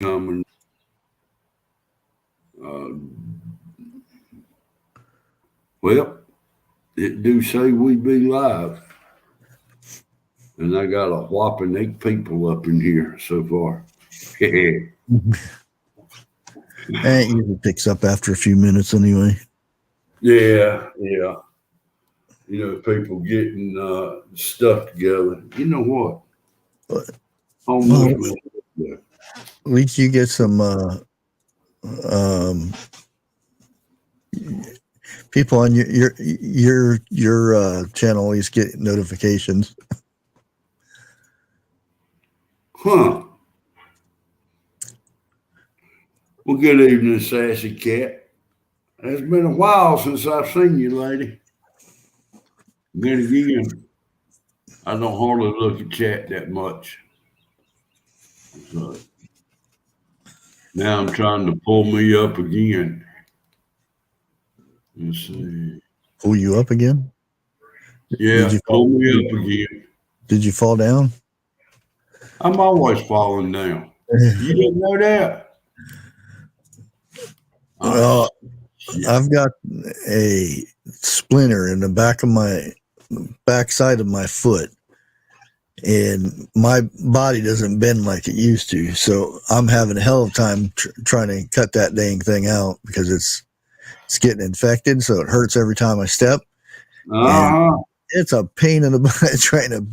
coming. Well, it do say we be live, and I got a whopping 8 people up in here so far. Yeah, It usually picks up after a few minutes anyway. yeah. People getting stuff together. You know what? But, Almost. well, at least you get some um, people on your channel. At least get notifications. Huh. Well, good evening, Sassy Cat. It's been a while since I've seen you, lady. Then again, I don't hardly look at chat that much. So now I'm trying to pull me up again. Let's see. Pull you up again? Yeah, pull me up again. Did you fall down? I'm always falling down. You didn't know that? Well, I've got a splinter in the backside of my foot, and my body doesn't bend like it used to. So I'm having a hell of a time trying to cut that dang thing out because it's getting infected. So it hurts every time I step. It's a pain in the butt trying to.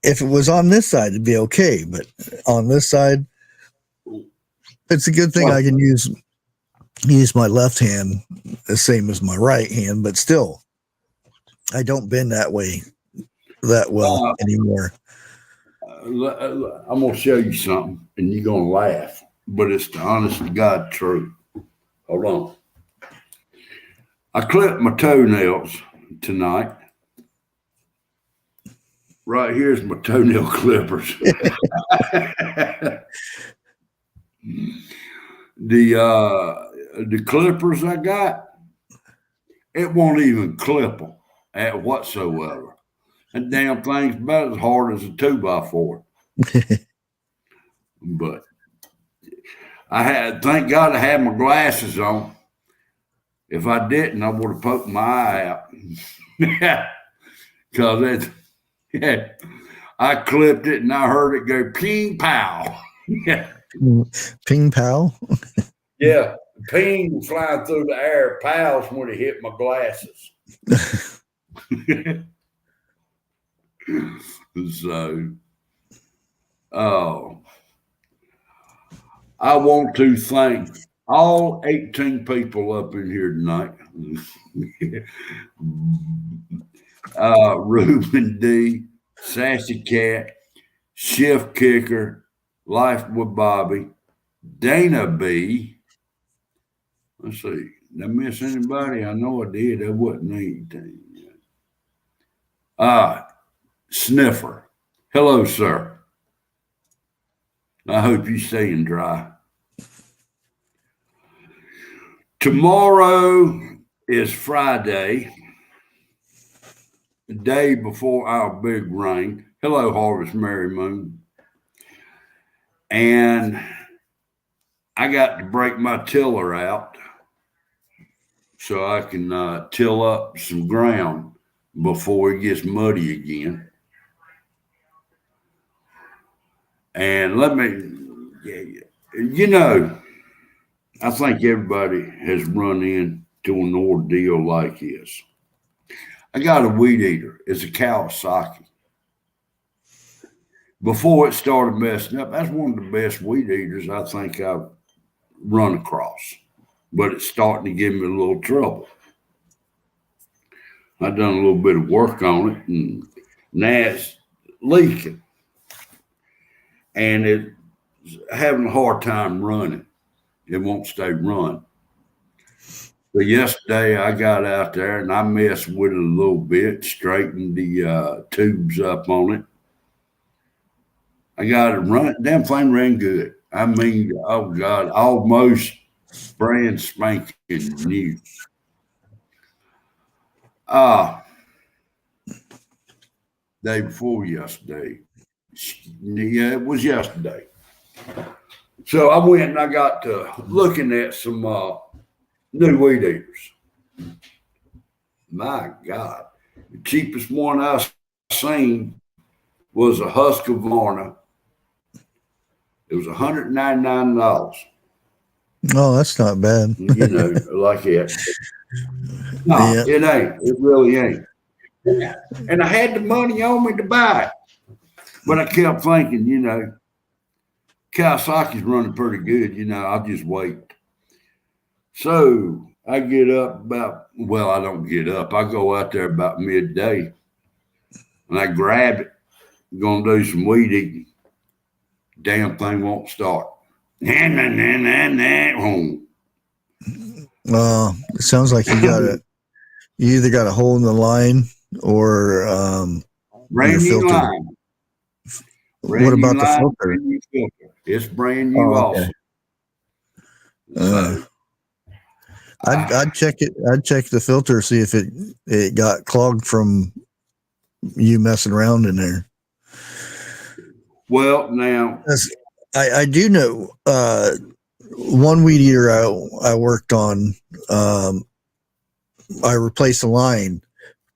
If it was on this side, it'd be okay, but on this side, it's a good thing I can use my left hand the same as my right hand, but still, I don't bend that way that well anymore. I'm gonna show you something, and you're gonna laugh, but it's the honest to God truth. Hold on. I clipped my toenails tonight. Right here's my toenail clippers. The clippers I got, it won't even clip them at whatsoever. That damn thing's about as hard as a 2x4. But thank God I had my glasses on. If I didn't, I would have poked my eye out. Because I clipped it and I heard it go ping pow. Ping pow? Yeah. Ping flying through the air, pals when it hit my glasses. So, I want to thank all 18 people up in here tonight. Ruben D, Sassy Cat, Shift Kicker, Life with Bobby, Dana B. Let's see. Did I miss anybody? I know I did. That wasn't anything. Sniffer. Hello, sir. I hope you're staying dry. Tomorrow is Friday, the day before our big rain. Hello, Harvest Mary Moon. And I got to break my tiller out so I can till up some ground before it gets muddy again. And I think everybody has run into an ordeal like this. I got a weed eater. It's a Kawasaki. Before it started messing up, that's one of the best weed eaters I think I've run across. But it's starting to give me a little trouble. I've done a little bit of work on it, and now it's leaking. And it's having a hard time running. It won't stay run. But yesterday I got out there and I messed with it a little bit, straightened the tubes up on it. I got it run. Damn thing ran good. I mean, oh God, almost brand spanking new. Day before yesterday. Yeah, it was yesterday. So I went and I got to looking at some new weed eaters. My God, the cheapest one I seen was a Husqvarna. It was $199. Oh, that's not bad. You know, like it. No, Yeah. it ain't. It really ain't. And I had the money on me to buy it. But I kept thinking, you know, Kawasaki's running pretty good. You know, I'll just wait. So I get up well, I don't get up. I go out there about midday and I grab it. I'm going to do some weed eating. Damn thing won't start. Home. It sounds like you either got a hole in the line or Brand new filter. line. What about the filter? It's brand new also. So, I'd check it. I'd check the filter, see if it got clogged from you messing around in there. Well, now I do know one weed eater I worked on. I replaced the line,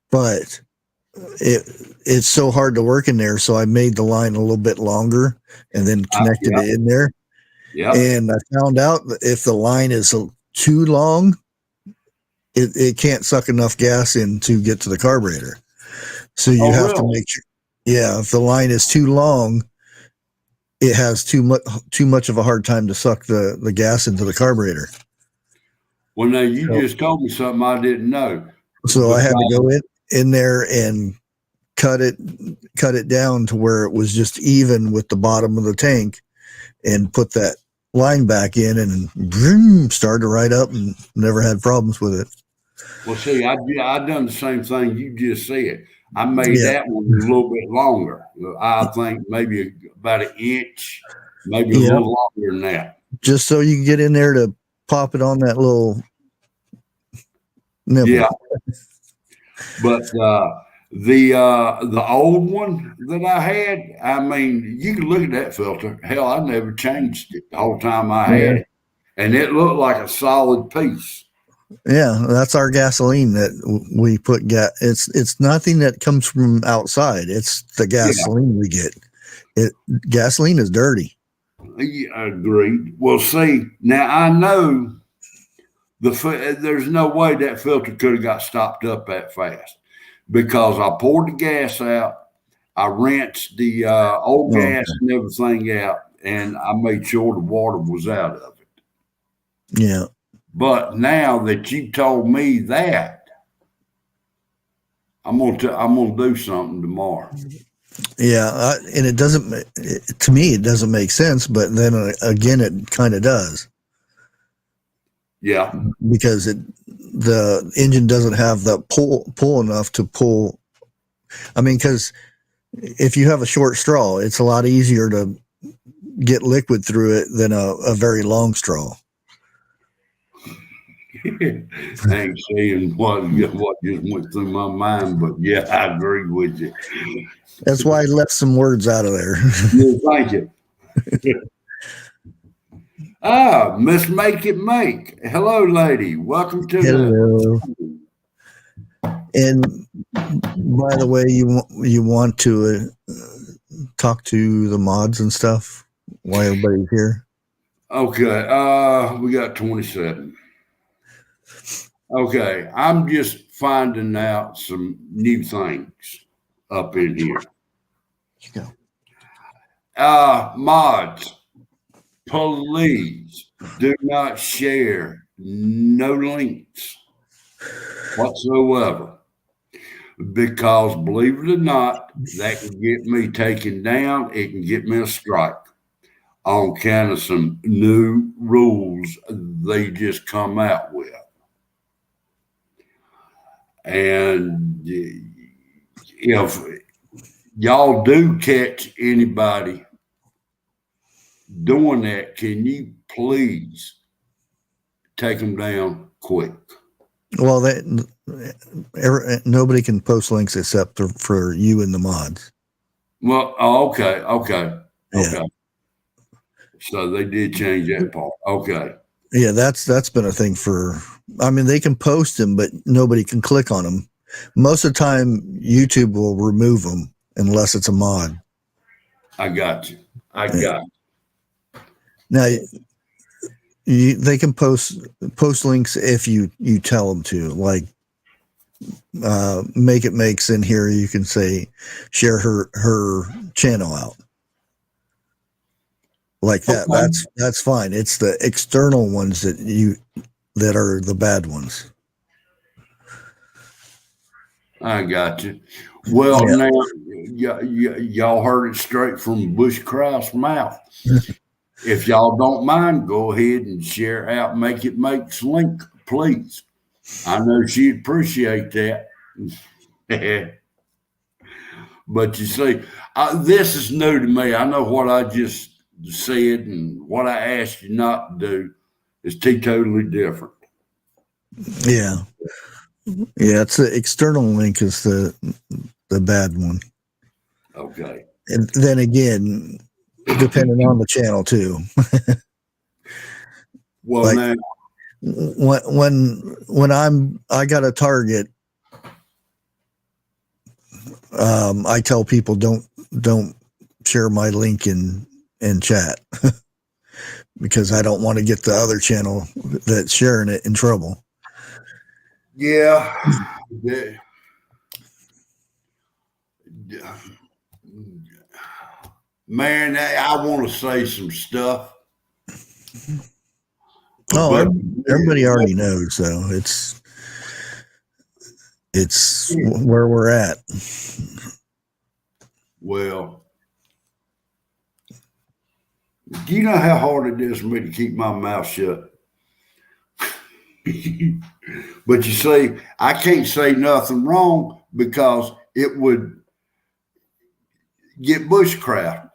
but it's so hard to work in there, so I made the line a little bit longer and then connected it in there. Yeah. And I found out that if the line is too long, it can't suck enough gas in to get to the carburetor. So you have to make sure. Yeah, if the line is too long, it has too much of a hard time to suck the gas into the carburetor. Well, now you just told me something I didn't know. So I had to go in there and cut it down to where it was just even with the bottom of the tank, and put that line back in, and boom, started right up, and never had problems with it. Well, see, I done the same thing you just said. I made that one a little bit longer. I think maybe about an inch, maybe a little longer than that. Just so you can get in there to pop it on that little nibble. Yeah. But the old one that I had, I mean, you can look at that filter. Hell, I never changed it the whole time I had it. And it looked like a solid piece. Yeah, that's our gasoline that we put it's nothing that comes from outside. It's the gasoline we get. Gasoline is dirty. Yeah, agreed. Well, see, now I know there's no way that filter could have got stopped up that fast, because I poured the gas out, I rinsed the old gas and everything out, and I made sure the water was out of it. Yeah. But now that you told me that, I'm gonna do something tomorrow. Yeah, and it doesn't. To me, it doesn't make sense. But then again, it kind of does. Yeah, because the engine doesn't have the pull enough to pull. I mean, because if you have a short straw, it's a lot easier to get liquid through it than a very long straw. I ain't saying what just went through my mind, but yeah, I agree with you. That's why I left some words out of there. Yeah, thank you. Miss Make It Make. Hello, lady. Welcome to Hello. And by the way, you want to talk to the mods and stuff while everybody's here? Okay. We got 27. Okay. I'm just finding out some new things up in here. Let's go. Mods, please do not share no links whatsoever, because believe it or not, that can get me taken down. It can get me a strike on kind of some new rules they just come out with. And if y'all do catch anybody doing that, can you please take them down quick? Well, nobody can post links except for you and the mods. Well, okay. Yeah. So they did change that part. Okay. Yeah, that's been a thing for. I mean, they can post them, but nobody can click on them. Most of the time, YouTube will remove them unless it's a mod. I got you. I Yeah. got Now, they can post links if you tell them to. Like, Make It Makes in here, you can say share her channel out like that. Okay. That's fine. It's the external ones that are the bad ones. I got you. Well, Yeah. now y'all heard it straight from Bushcraft's mouth. If y'all don't mind, go ahead and share out Make It Makes link, please. I know she'd appreciate that. But you see, this is new to me. I know what I just said and what I asked you not to do is totally different. Yeah. Yeah, it's the external link is the bad one. Okay. And then again, depending on the channel too. Well, Like now, when I got a target, I tell people don't share my link in chat because I don't want to get the other channel that's sharing it in trouble. yeah, man, I want to say some stuff. Oh, But everybody already knows, so it's where we're at. well, do you know how hard it is for me to keep my mouth shut? But you see, I can't say nothing wrong because it would get Bushcraft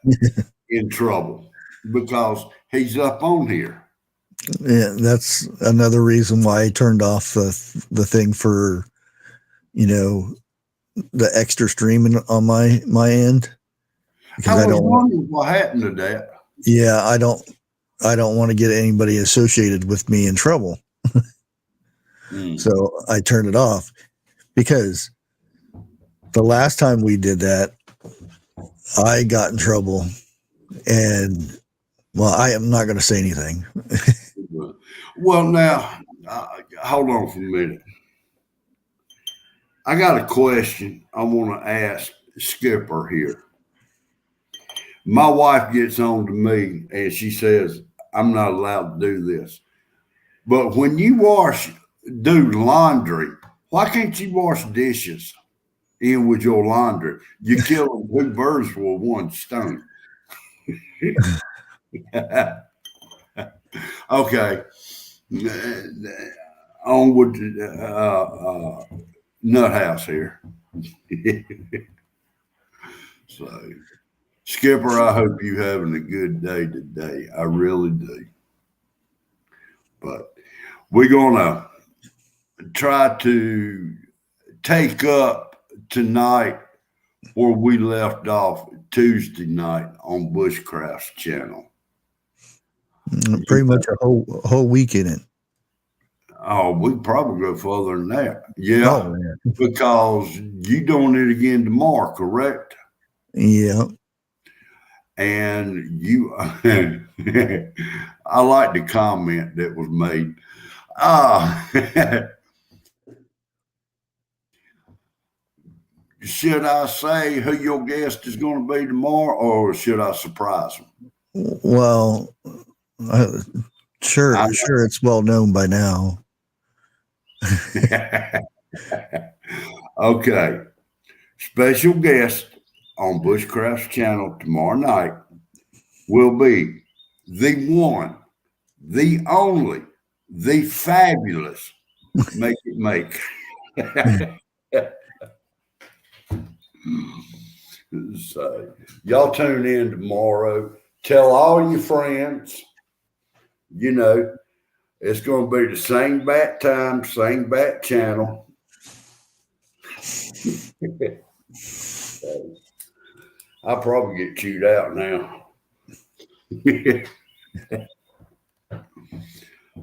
in trouble because he's up on here. Yeah, that's another reason why I turned off the thing for, the extra streaming on my end because I I was don't. wondering what happened to that. Yeah, I don't want to get anybody associated with me in trouble. So I turned it off because the last time we did that, I got in trouble, and well, I am not going to say anything. Well, now, hold on for a minute. I got a question I want to ask Skipper here. My wife gets on to me and she says, I'm not allowed to do this. But when you do laundry, why can't you wash dishes in with your laundry? You're killing two birds with one stone. Okay. Onward to Nut House here. So, Skipper, I hope you having a good day today. I really do. But we're gonna try to take up tonight where we left off Tuesday night on Bushcraft's channel. Pretty much a whole week in it. Oh, we probably go further than that. Yeah, Oh, yeah. because you doing it again tomorrow, correct? Yeah. And you, I like the comment that was made. Should I say who your guest is going to be tomorrow, or should I surprise them? Well, sure, it's well known by now. Okay. Special guest on Bushcraft's channel tomorrow night will be the one, the only, the fabulous Make It Make. So, y'all tune in tomorrow. Tell all your friends, it's going to be the same bat time, same bat channel. I'll probably get chewed out now.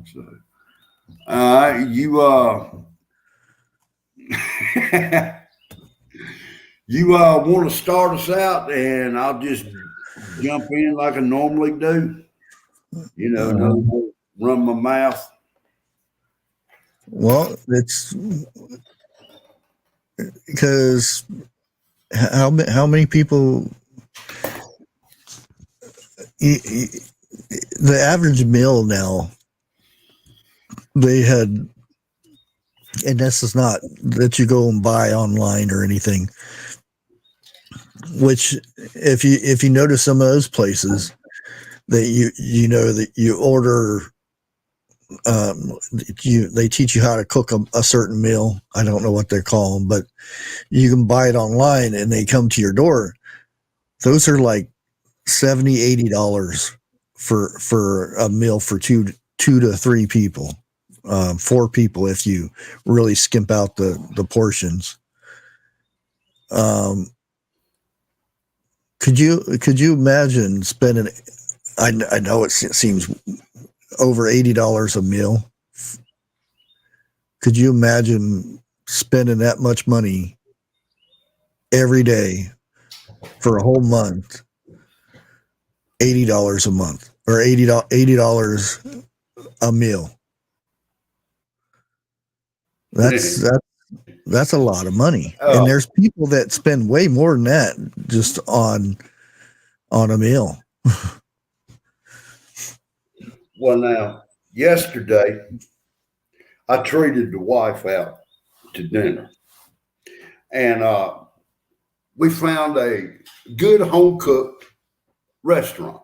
So, you you want to start us out, and I'll just jump in like I normally do. You know, no run my mouth. Well, it's because how many people the average meal now they had, and this is not that you go and buy online or anything, which if you notice some of those places that you know that you order, they teach you how to cook a certain meal. I don't know what they call them, but you can buy it online and they come to your door. Those are like $70-$80 for a meal for two to three people, 4 people if you really skimp out the portions. Could you imagine spending? I know it seems over $80 a meal. Could you imagine spending that much money every day for a whole month? $80 a month or $80 a meal. That's a lot of money. Oh. And there's people that spend way more than that just on a meal. Well, now, yesterday, I treated the wife out to dinner. And we found a good home cooked restaurant.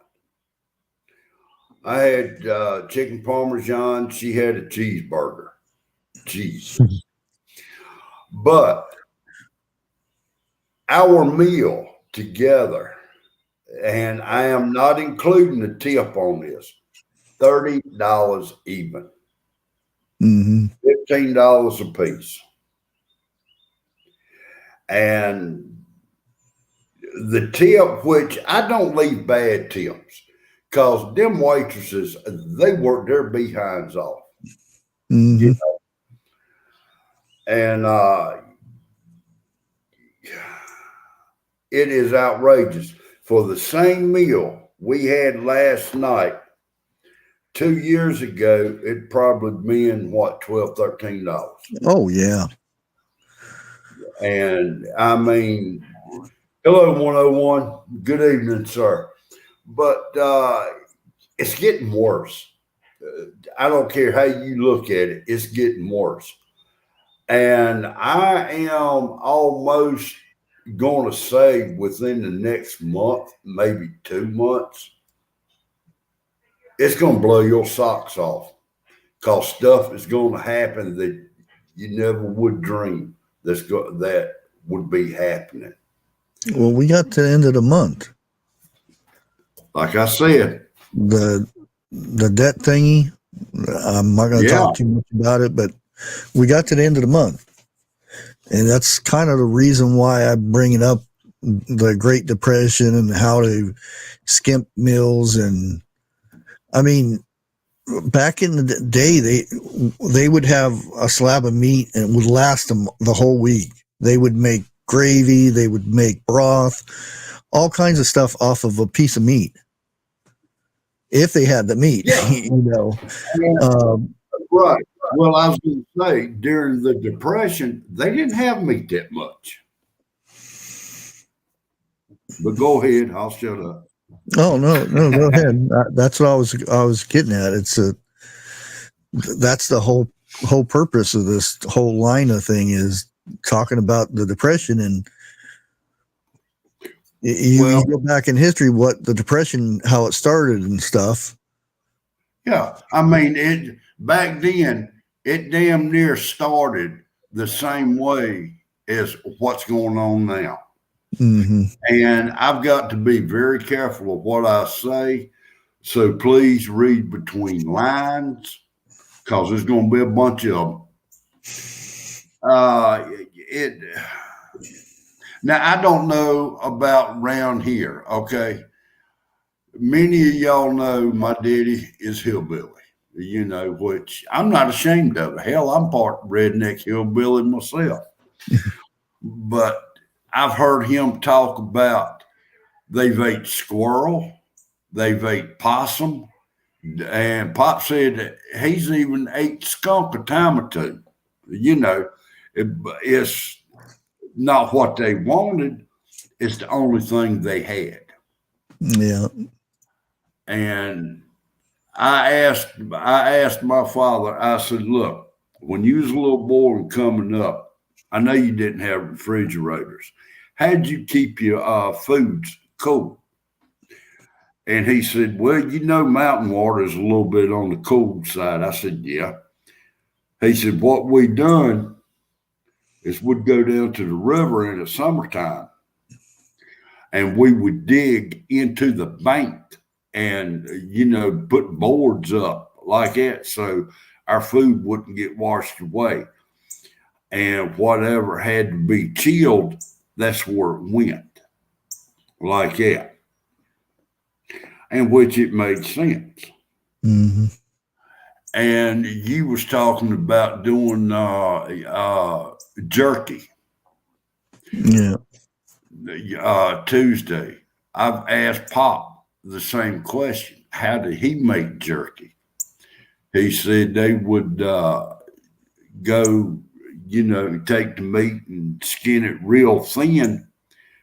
I had chicken parmesan. She had a cheeseburger. Cheese. But our meal together, and I am not including the tip on this, $30 even. Mm-hmm. $15 a piece. And the tip, which I don't leave bad tips, because them waitresses, they work their behinds off. Mm-hmm. You know? And it is outrageous. For the same meal we had last night, 2 years ago, it'd probably been what, $12, $13. Oh yeah. And I mean, hello 101. Good evening, sir. But it's getting worse. I don't care how you look at it, it's getting worse. And I am almost going to say within the next month, maybe 2 months, it's going to blow your socks off, because stuff is going to happen that you never would dream that would be happening. Well, we got to the end of the month. Like I said, the debt thingy. I'm not going to talk too much about it, but we got to the end of the month, and that's kind of the reason why I bring it up: the Great Depression and how to skimp meals. And I mean, back in the day, they would have a slab of meat and it would last them the whole week. They would make gravy, they would make broth, all kinds of stuff off of a piece of meat, if they had the meat. Yeah. You know. Right. Well, I was going to say, during the Depression, they didn't have meat that much. But go ahead, I'll shut up. Oh no, go ahead. That's what I was getting at. That's the whole purpose of this whole line of thing, is talking about the Depression. And you go back in history, what the Depression, how it started and stuff. Yeah, I mean, back then, it damn near started the same way as what's going on now. Mm-hmm. And I've got to be very careful of what I say. So please read between lines, because there's going to be a bunch of them. Now, I don't know about around here, okay? Many of y'all know my daddy is hillbilly, which I'm not ashamed of. Hell, I'm part redneck hillbilly myself. But I've heard him talk about they've ate squirrel, they've ate possum, and Pop said that he's even ate skunk a time or two. You know, it's not what they wanted, it's the only thing they had. Yeah. And I asked my father, I said, look, when you was a little boy and coming up, I know you didn't have refrigerators. How'd you keep your foods cool? And he said, well, mountain water is a little bit on the cold side. I said, yeah. He said, what we done is we'd go down to the river in the summertime and we would dig into the bank and, put boards up like that so our food wouldn't get washed away. And whatever had to be chilled, that's where it went, like that. And which it made sense. Mm-hmm. And you was talking about doing jerky. Yeah. Tuesday. I've asked Pop the same question. How did he make jerky? He said they would go, take the meat and skin it real thin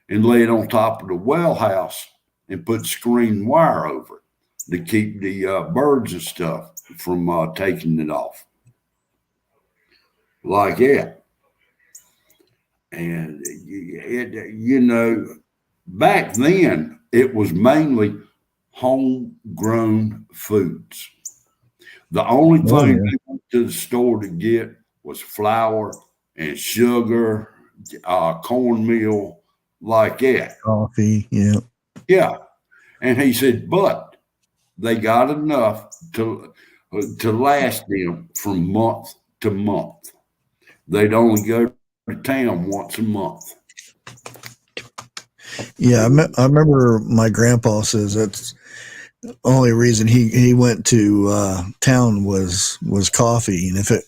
and lay it on top of the well house and put screen wire over it to keep the birds and stuff from taking it off. Like that. And, back then it was mainly homegrown foods. The only thing they went to the store to get was flour and sugar, cornmeal, like that. Coffee, yeah. Yeah. And he said, but they got enough to last them from month to month. They'd only go to town once a month. Yeah, I remember my grandpa says that's the only reason he went to town was coffee, and if it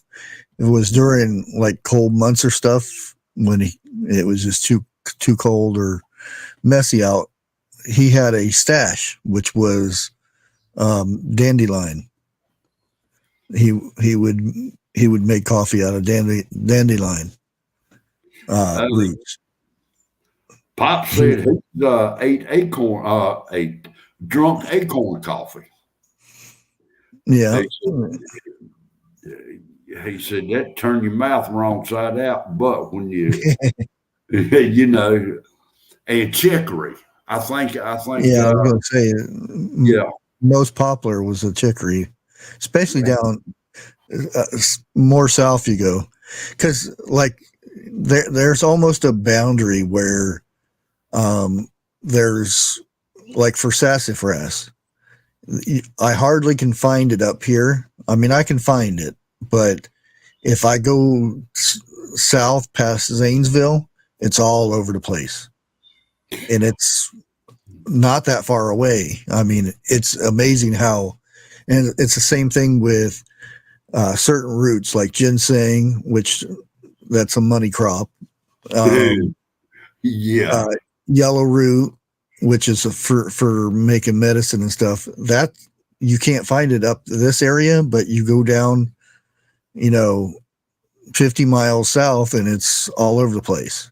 was during like cold months or stuff when it was just too cold or messy out, he had a stash which was dandelion. He would make coffee out of dandelion roots. Pop said he ate drunk acorn coffee. Yeah. He said that turned your mouth wrong side out, but when you and chicory. I think. Yeah, I was gonna say. Yeah. Most popular was the chicory, especially down more south you go, because like there's almost a boundary where there's like for sassafras. I hardly can find it up here. I mean, I can find it, but if I go south past Zanesville, it's all over the place, and it's not that far away. I mean, it's amazing how, and it's the same thing with certain roots like ginseng, which that's a money crop. Yellow root, which is for making medicine and stuff. That you can't find it up this area, but you go down, 50 miles south, and it's all over the place.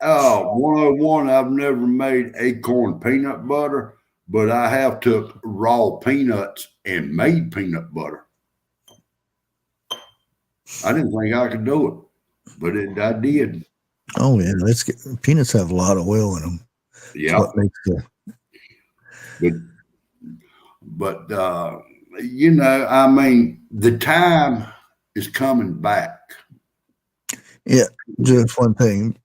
Oh, 101, I've never made acorn peanut butter, but I have took raw peanuts and made peanut butter. I didn't think I could do it, but I did. Oh yeah, peanuts have a lot of oil in them. Yeah. What makes but I mean, the time is coming back. Yeah, just one thing.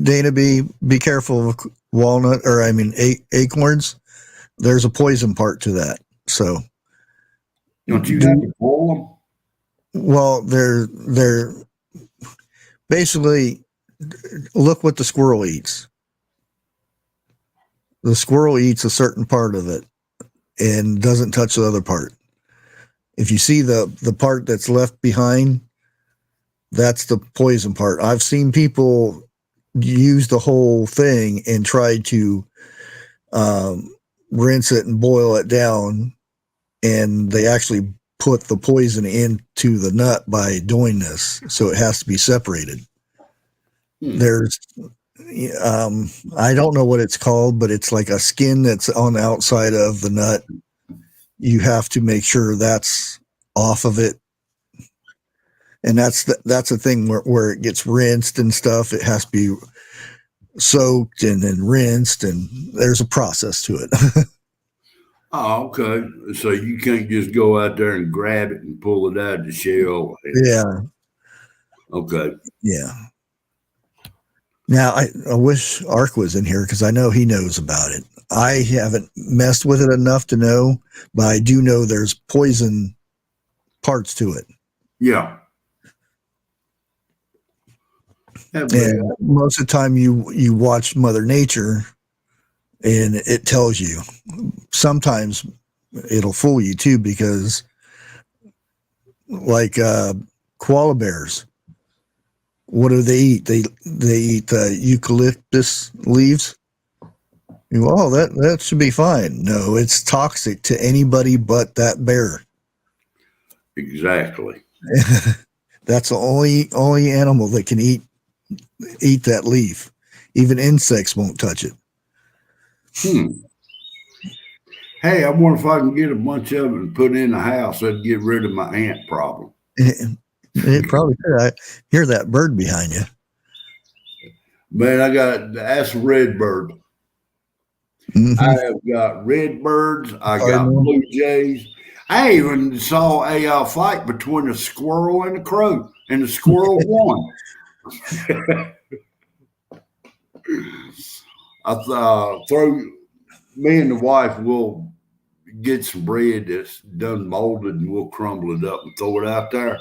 Dana, be careful of walnut, or acorns. There's a poison part to that. So don't you have to boil them? Well, they're basically, look what the squirrel eats. the squirrel eats a certain part of it and doesn't touch the other part. If you see the part that's left behind, that's the poison part. I've seen people use the whole thing and try to rinse it and boil it down, and they actually put the poison into the nut by doing this, so it has to be separated. There's I don't know what it's called, but it's like a skin that's on the outside of the nut. You have to make sure that's off of it, and that's the thing where it gets rinsed and stuff. It has to be soaked and then rinsed, and there's a process to it. Oh, okay. So you can't just go out there and grab it and pull it out of the shell. Yeah. Okay. Yeah. Now, I wish Ark was in here because I know he knows about it. I haven't messed with it enough to know, but I do know there's poison parts to it. Yeah. And most of the time you watch Mother Nature and it tells you. Sometimes it'll fool you too, because like koala bears, what do they eat? They eat eucalyptus leaves. Well, that should be fine. No, it's toxic to anybody but that bear. Exactly. That's the only animal that can eat that leaf. Even insects won't touch it. Hey, I wonder if I can get a bunch of it and put it in the house. That'd get rid of my ant problem. It probably could. I hear that bird behind you. Man, that's a red bird. Mm-hmm. I have got red birds. I got blue jays. I even saw a fight between a squirrel and a crow, and the squirrel won. Me and the wife will get some bread that's done molded, and we'll crumble it up and throw it out there,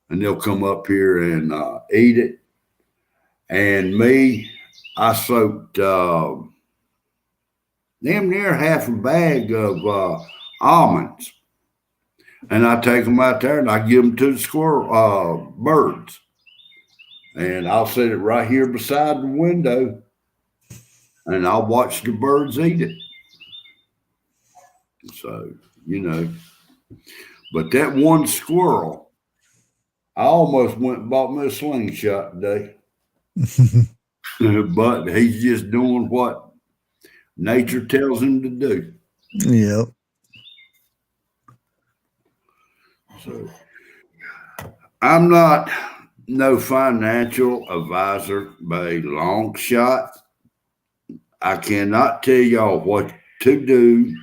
and they'll come up here and eat it. And me, I soaked damn near half a bag of almonds, and I take them out there and I give them to the squirrel birds, and I'll set it right here beside the window, and I'll watch the birds eat it. So, but that one squirrel, I almost went and bought me a slingshot today. But he's just doing what nature tells him to do. Yep. So I'm not no financial advisor by a long shot. I cannot tell y'all what to do,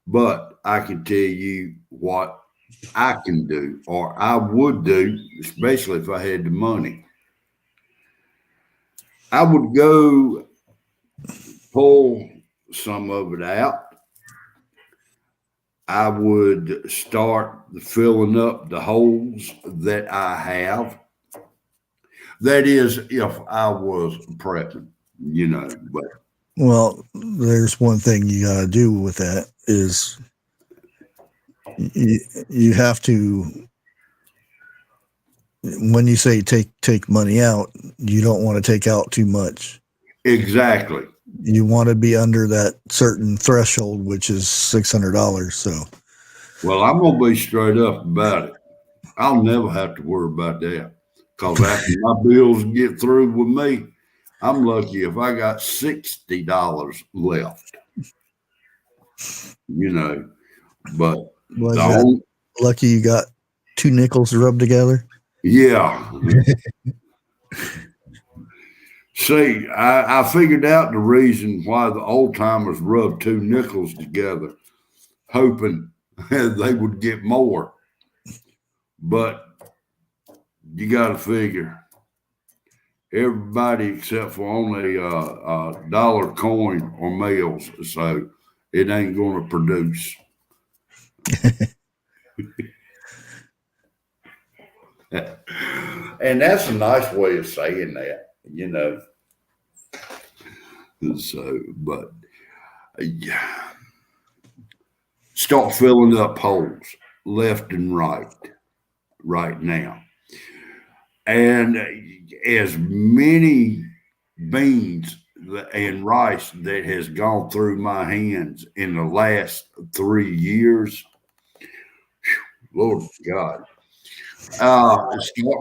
but I can tell you what I can do, or I would do, especially if I had the money. I would go pull some of it out. I would start filling up the holes that I have. That is, if I was prepping, but. Well, there's one thing you got to do with that is you have to, when you say take money out, you don't want to take out too much. Exactly. You want to be under that certain threshold, which is $600. So, well, I'm gonna be straight up about it. I'll never have to worry about that, because after my bills get through with me, I'm lucky if I got $60 left. But lucky you got two nickels rubbed together. Yeah. See, I figured out the reason why the old timers rubbed two nickels together, hoping they would get more. But you got to figure everybody except for only a dollar coin or males, so it ain't going to produce. And that's a nice way of saying that, So, but yeah, start filling up holes left and right now. And as many beans and rice that has gone through my hands in the last 3 years, Lord God, start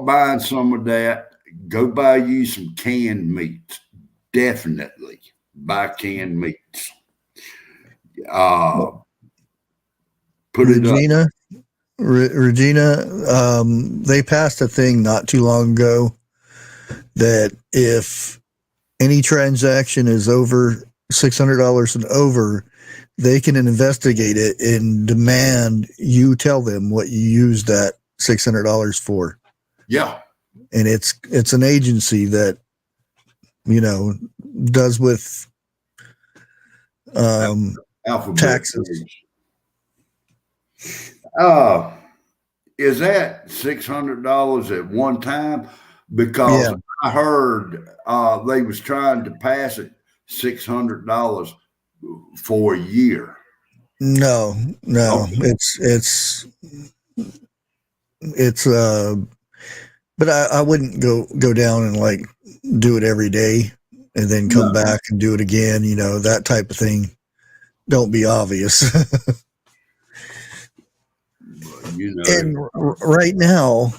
buying some of that. Go buy you some canned meats. Definitely buy canned meats. Uh, put it up. Regina, they passed a thing not too long ago that if any transaction is over $600 and over, they can investigate it and demand you tell them what you used that $600 for. Yeah. And it's an agency that, does with Alphabet. taxes. Is that $600 at one time? Because I heard they was trying to pass it $600 for a year. No, Okay. it's but I wouldn't go down and like do it every day and then come back and do it again, that type of thing. Don't be obvious. And right now,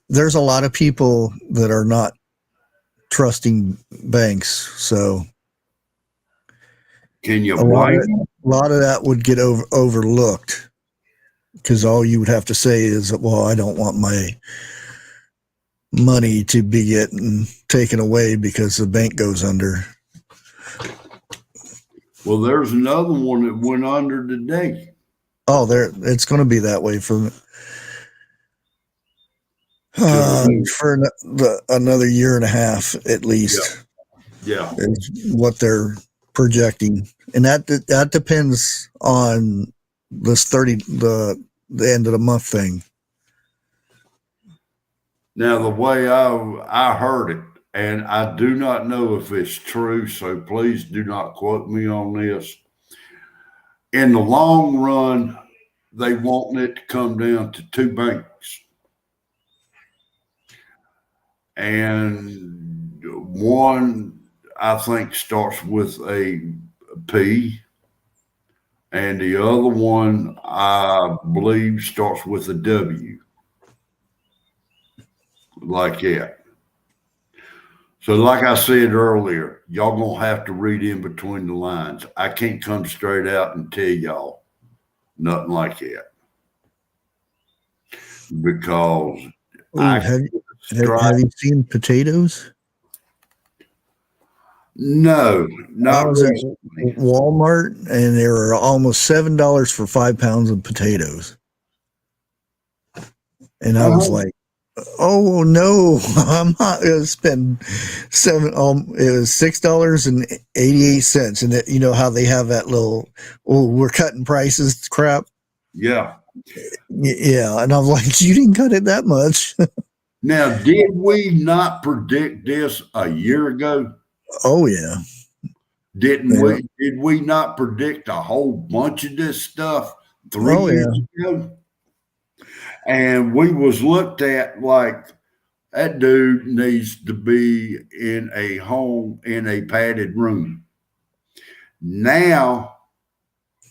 there's a lot of people that are not trusting banks. So can you a lot of that would get overlooked, because all you would have to say is, well, I don't want my money to be getting taken away because the bank goes under. Well, there's another one that went under today. Oh, it's going to be that way for another year and a half at least. Yeah. Is what they're projecting, and that depends on this the end of the month thing. Now, the way I heard it, and I do not know if it's true, so please do not quote me on this. In the long run, they want it to come down to two banks. And one, I think, starts with a P, and the other one, I believe, starts with a W. Like that. So, like I said earlier, y'all gonna have to read in between the lines. I can't come straight out and tell y'all nothing like that, because Have you seen potatoes? No, not I was at Walmart, and they were almost $7 for 5 pounds of potatoes, and I was like, "Oh no, I'm not going to spend it was $6.88," and you know how they have that little, we're cutting prices crap. Yeah. And I'm like, you didn't cut it that much. Now, did we not predict this a year ago? Oh yeah. Didn't we? Did we not predict a whole bunch of this stuff 3 years ago? And we was looked at like, that dude needs to be in a home in a padded room. Now,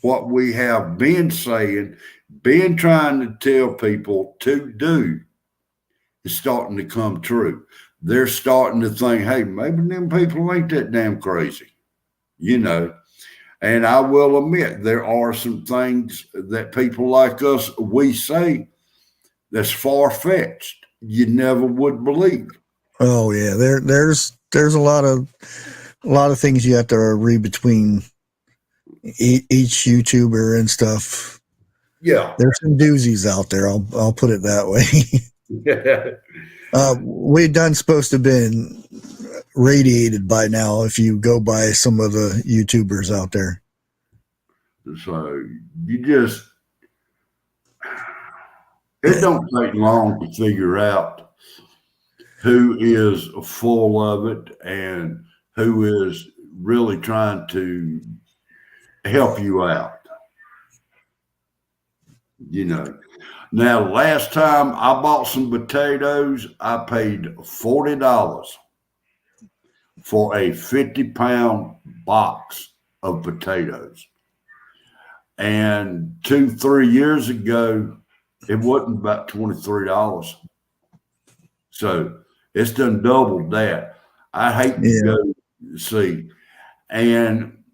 what we have been saying, been trying to tell people to do, is starting to come true. They're starting to think, hey, maybe them people ain't that damn crazy, And I will admit, there are some things that people like us, we say, that's far-fetched. You never would believe. Oh yeah, there's a lot of things you have to read between each YouTuber and stuff. Yeah, there's some doozies out there. I'll put it that way. We done supposed to have been radiated by now if you go by some of the YouTubers out there. So it don't take long to figure out who is full of it and who is really trying to help you out. You know. Now, last time I bought some potatoes, I paid $40 for a 50-pound box of potatoes. And 2-3 years ago, it wasn't about $23. So it's done doubled that. I hate to go see. And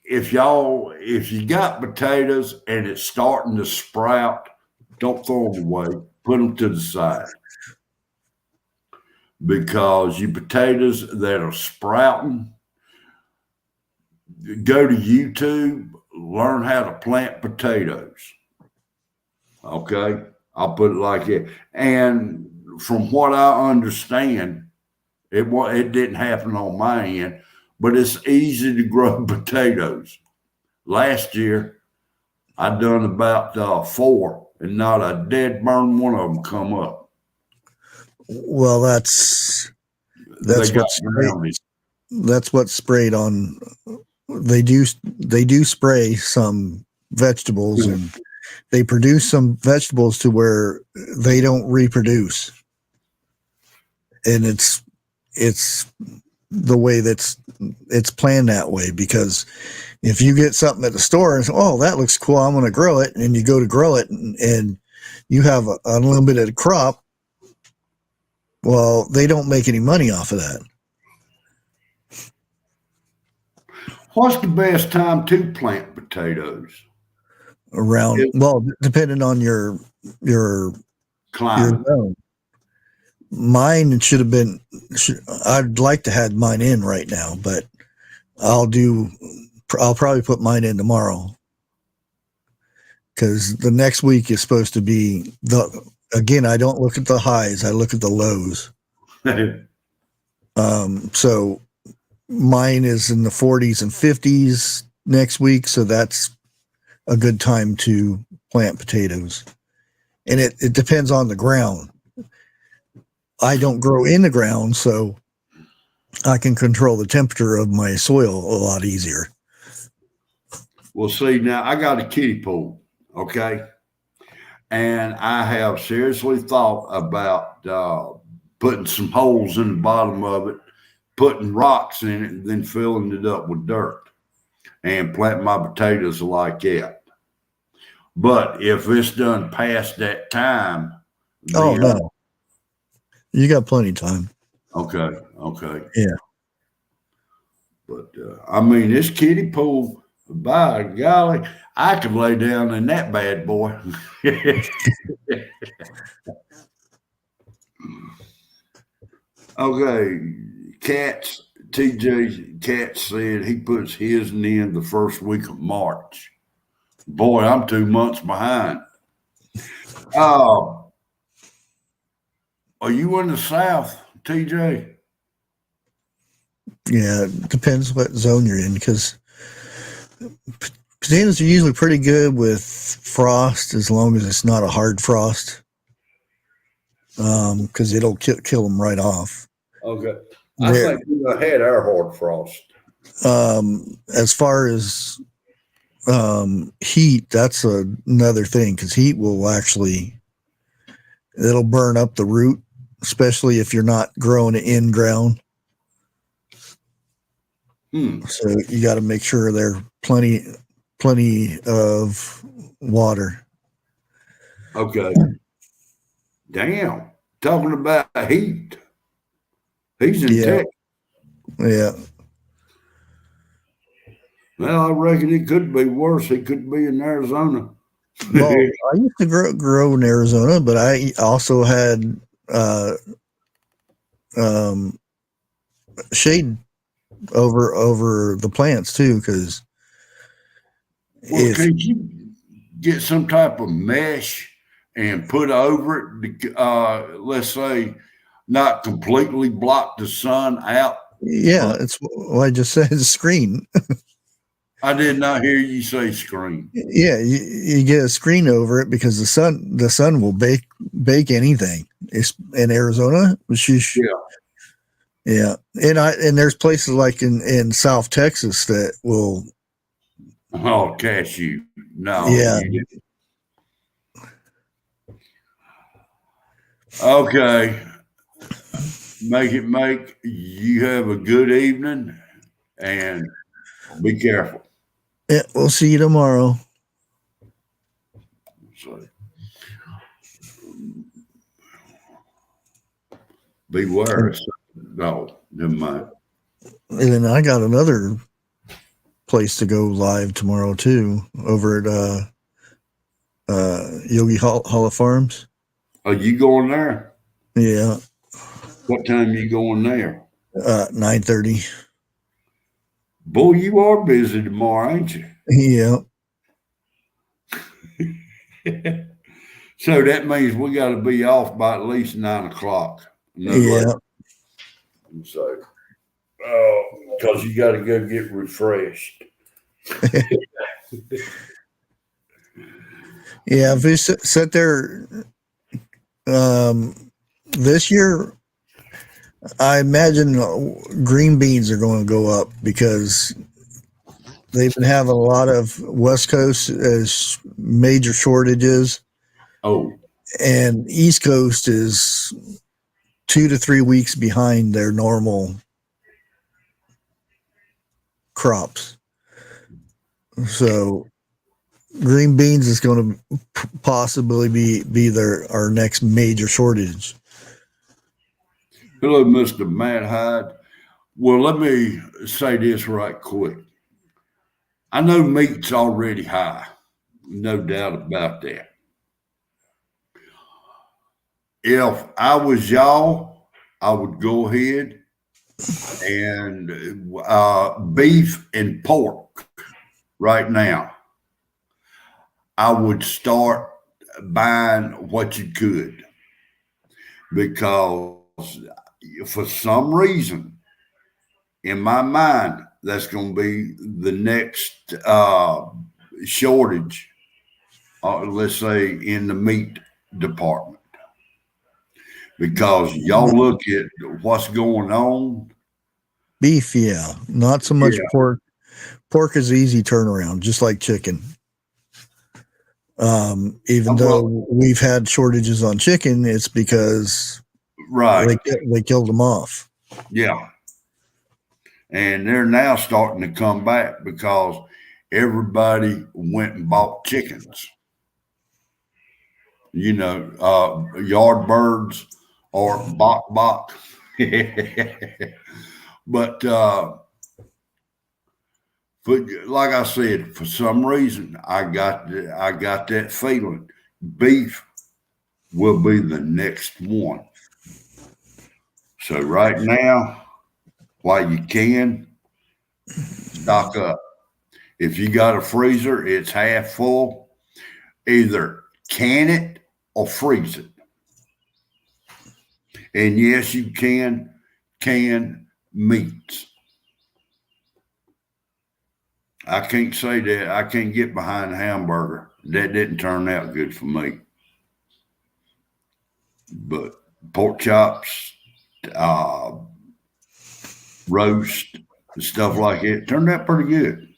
if you got potatoes and it's starting to sprout, don't throw them away. Put them to the side. Because your potatoes that are sprouting, go to YouTube, learn how to plant potatoes. Okay? I'll put it like it. And from what I understand, it didn't happen on my end, but it's easy to grow potatoes. Last year, I done about 4, and not a dead burn one of them come up. Well, that's what's sprayed on. They do spray some vegetables, and they produce some vegetables to where they don't reproduce, and it's the way it's planned that way. Because if you get something at the store and say, oh, that looks cool, I'm going to grow it, and you go to grow it, and you have an unlimited crop, well, they don't make any money off of that. What's the best time to plant potatoes? Depending on your climate. Your zone. Mine should have been. I'd like to have mine in right now, but I'll probably put mine in tomorrow, because the next week is supposed to be again. I don't look at the highs; I look at the lows. So mine is in the 40s and 50s next week, so that's a good time to plant potatoes. And it depends on the ground. I don't grow in the ground, so I can control the temperature of my soil a lot easier. Well, see, now I got a kiddie pool, okay? And I have seriously thought about putting some holes in the bottom of it, putting rocks in it, and then filling it up with dirt and planting my potatoes like that. But if it's done past that time, no. You got plenty of time. Okay. Yeah. But I mean, this kiddie pool, by golly, I could lay down in that bad boy. Okay, TJ Katz said he puts his in the first week of March. Boy, I'm 2 months behind. Are you in the South, TJ? Yeah, it depends what zone you're in, because potatoes are usually pretty good with frost, as long as it's not a hard frost, because it'll kill them right off. Okay. I think we had our hard frost. As far as heat, that's another thing, because heat will it'll burn up the root, especially if you're not growing it in ground. So you got to make sure there's plenty of water. Okay. Damn. Talking about heat. He's in Texas. Yeah. Well, I reckon it could be worse. He could be in Arizona. Well, I used to grow in Arizona, but I also had shade over the plants too, because can you get some type of mesh and put over it? Let's say not completely block the sun out. Yeah, it's what I just said. Screen. I did not hear you say screen. Yeah, you get a screen over it, because the sun will bake anything. It's in Arizona, Yeah, and there's places like in South Texas that will. Oh, cashew. No. Yeah. Okay. Make you have a good evening and be careful. Yeah, we'll see you tomorrow. So beware. No, never mind. And then I got another place to go live tomorrow too, over at Yogi Hall of Farms. Are you going there? Yeah, What time you going there? 9:30. Boy, you are busy tomorrow, ain't you? Yeah, So that means we got to be off by at least 9 o'clock. No yeah. later. So, because you got to go get refreshed. Yeah, if we sit there this year, I imagine green beans are going to go up because they've been having a lot of West Coast as major shortages, Oh, and East Coast is 2 to 3 weeks behind their normal crops. So green beans is going to possibly be our next major shortage. hello, Mr. Matt Hyde. Well, let me say this right quick. I know meat's already high, no doubt about that. If I was y'all, I would go ahead and beef and pork right now. I would start buying what you could because for some reason, in my mind, that's going to be the next shortage, let's say, in the meat department. Because y'all look at what's going on. Beef, yeah, not so much pork. Pork is easy turnaround, just like chicken. Even though we've had shortages on chicken, it's because they killed them off. Yeah. And they're now starting to come back because everybody went and bought chickens. You know, yard birds or bok. But like I said, for some reason, I got that feeling beef will be the next one. So right now, while you can, stock up. If you got a freezer, it's half full. Either can it or freeze it. And yes, you can meats. I can't say that. I can't get behind a hamburger. That didn't turn out good for me. But pork chops, roast, stuff like it turned out pretty good.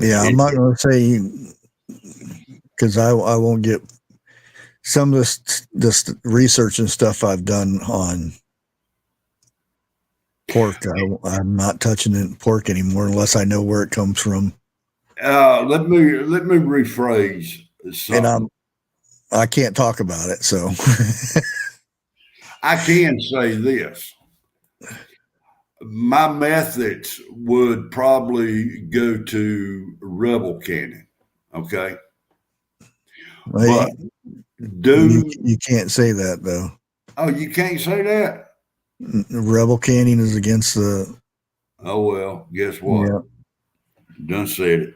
Yeah, I'm not going to say because I won't get some of this research and stuff I've done on pork. I'm not touching pork anymore unless I know where it comes from. Let me rephrase something. And I can't talk about it, so I can say this. My methods would probably go to Rebel Canyon. Okay. But you can't say that though. Oh, you can't say that? Rebel Canyon is against the. Oh, well, guess what? Yeah. Done said it.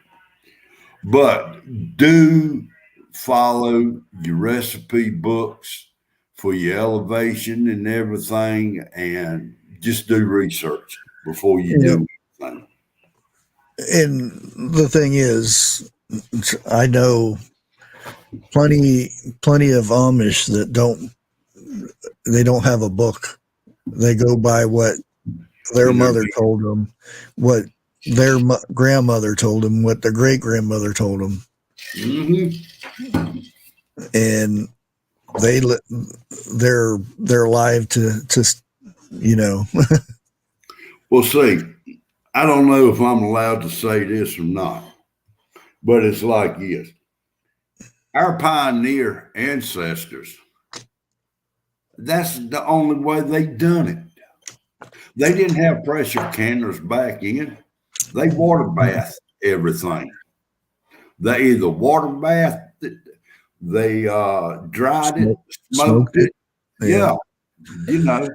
But do follow your recipe books for your elevation and everything, and just do research before you do anything. And the thing is, I know plenty of Amish that don't have a book They go by what their mother told them, what their grandmother told them, what their great grandmother told them, and they're alive to you know. Well, see, I don't know if I'm allowed to say this or not, but it's like this. Our pioneer ancestors, that's the only way they done it. They didn't have pressure canners back in. They water bath everything. They either water bath, they dried it, smoked it. Yeah, you know.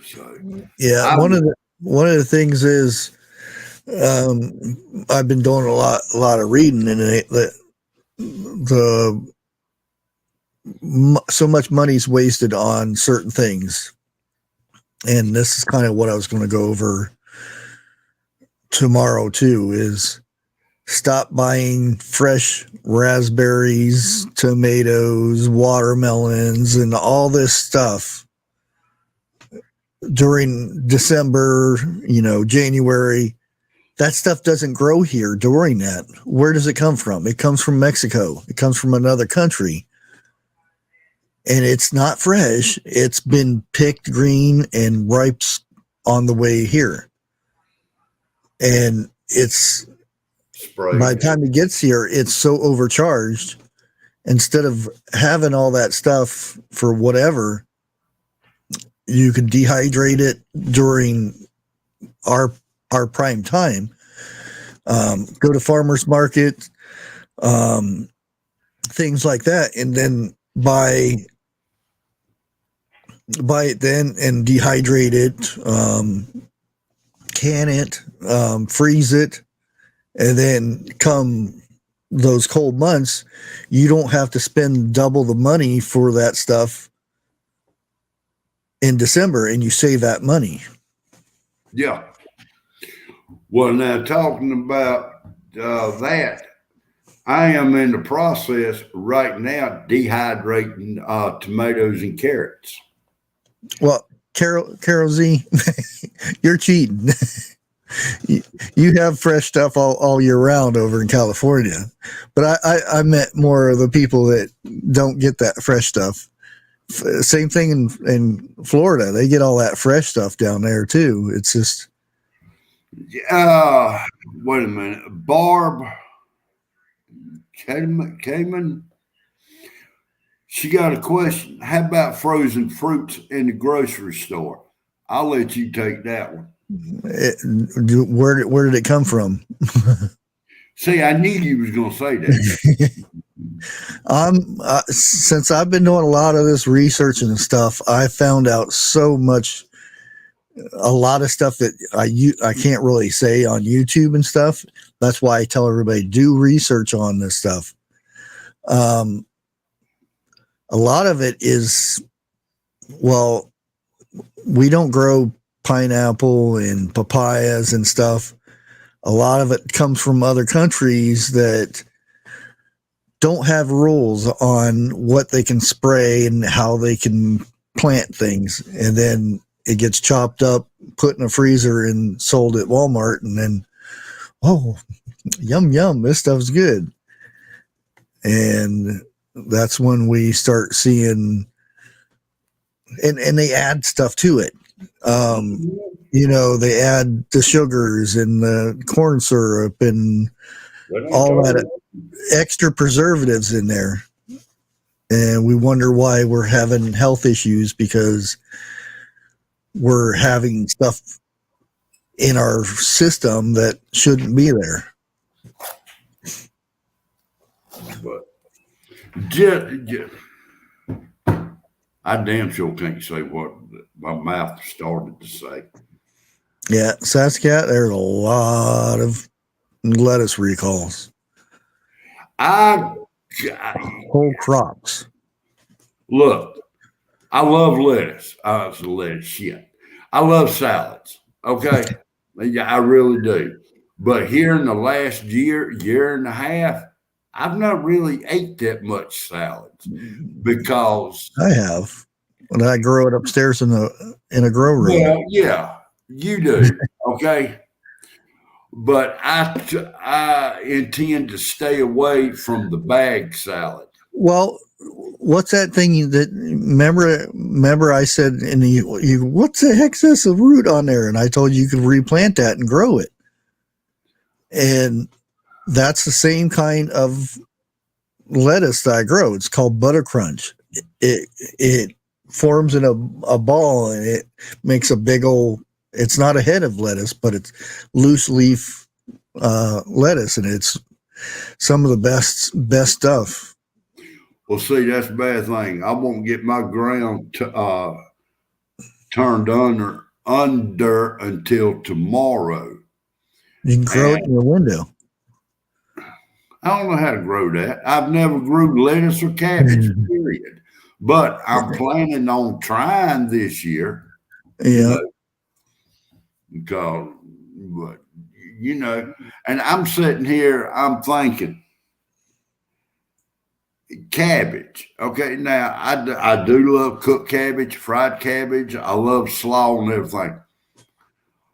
So, yeah, one of the things is I've been doing a lot of reading, and so much money's wasted on certain things, and this is kind of what I was going to go over tomorrow too. Is stop buying fresh raspberries, tomatoes, watermelons, and all this stuff during December, January. That stuff doesn't grow here during that. Where does it come from? It comes from Mexico. It comes from another country. And it's not fresh. It's been picked green and ripe on the way here. And it's by the time it gets here, it's so overcharged. Instead of having all that stuff for whatever, you can dehydrate it during our prime time. Go to farmers market, things like that, and then buy it then and dehydrate it, can it, freeze it, and then come those cold months, you don't have to spend double the money for that stuff in December, and you save that money. Yeah. Well, now talking about that, I am in the process right now dehydrating tomatoes and carrots. Well, Carol Z, you're cheating. You have fresh stuff all year round over in California, but I meant more of the people that don't get that fresh stuff. Same thing in Florida. They get all that fresh stuff down there too. It's just. Wait a minute. Barb Cayman. She got a question. How about frozen fruits in the grocery store? I'll let you take that one. Where did it come from? See, I knew you was going to say that. Since I've been doing a lot of this research and stuff, I found out a lot of stuff that I can't really say on YouTube and stuff. That's why I tell everybody do research on this stuff. A lot of it is, well, we don't grow pineapple and papayas and stuff. A lot of it comes from other countries that don't have rules on what they can spray and how they can plant things. And then it gets chopped up, put in a freezer and sold at Walmart. And then, oh, yum, this stuff's good. And that's when we start seeing, and they add stuff to it. They add the sugars and the corn syrup and all that extra preservatives in there. And we wonder why we're having health issues, because we're having stuff in our system that shouldn't be there. But I damn sure can't say what my mouth started to say. Yeah, Saskat, there's a lot of lettuce recalls. Whole crops. Look, I love lettuce. It's lettuce shit. I love salads. Okay, yeah, I really do. But here in the last year and a half, I've not really ate that much salad because, I have. When I grow it upstairs in a grow room. well, yeah, you do, okay. But I intend to stay away from the bag salad. Well, what's that thing that remember I said you what's the heck's this a root on there? And I told you could replant that and grow it. And that's the same kind of lettuce that I grow. It's called butter crunch. It forms in a ball and it makes a big old. It's not a head of lettuce, but it's loose leaf lettuce, and it's some of the best stuff. Well, see, that's a bad thing. I won't get my ground turned under until tomorrow. You can grow it in your window. I don't know how to grow that. I've never grew lettuce or cabbage, period. But I'm planning on trying this year. Yeah. Because, but, and I'm sitting here, I'm thinking, cabbage. Okay, now I do love cooked cabbage, fried cabbage. I love slaw and everything.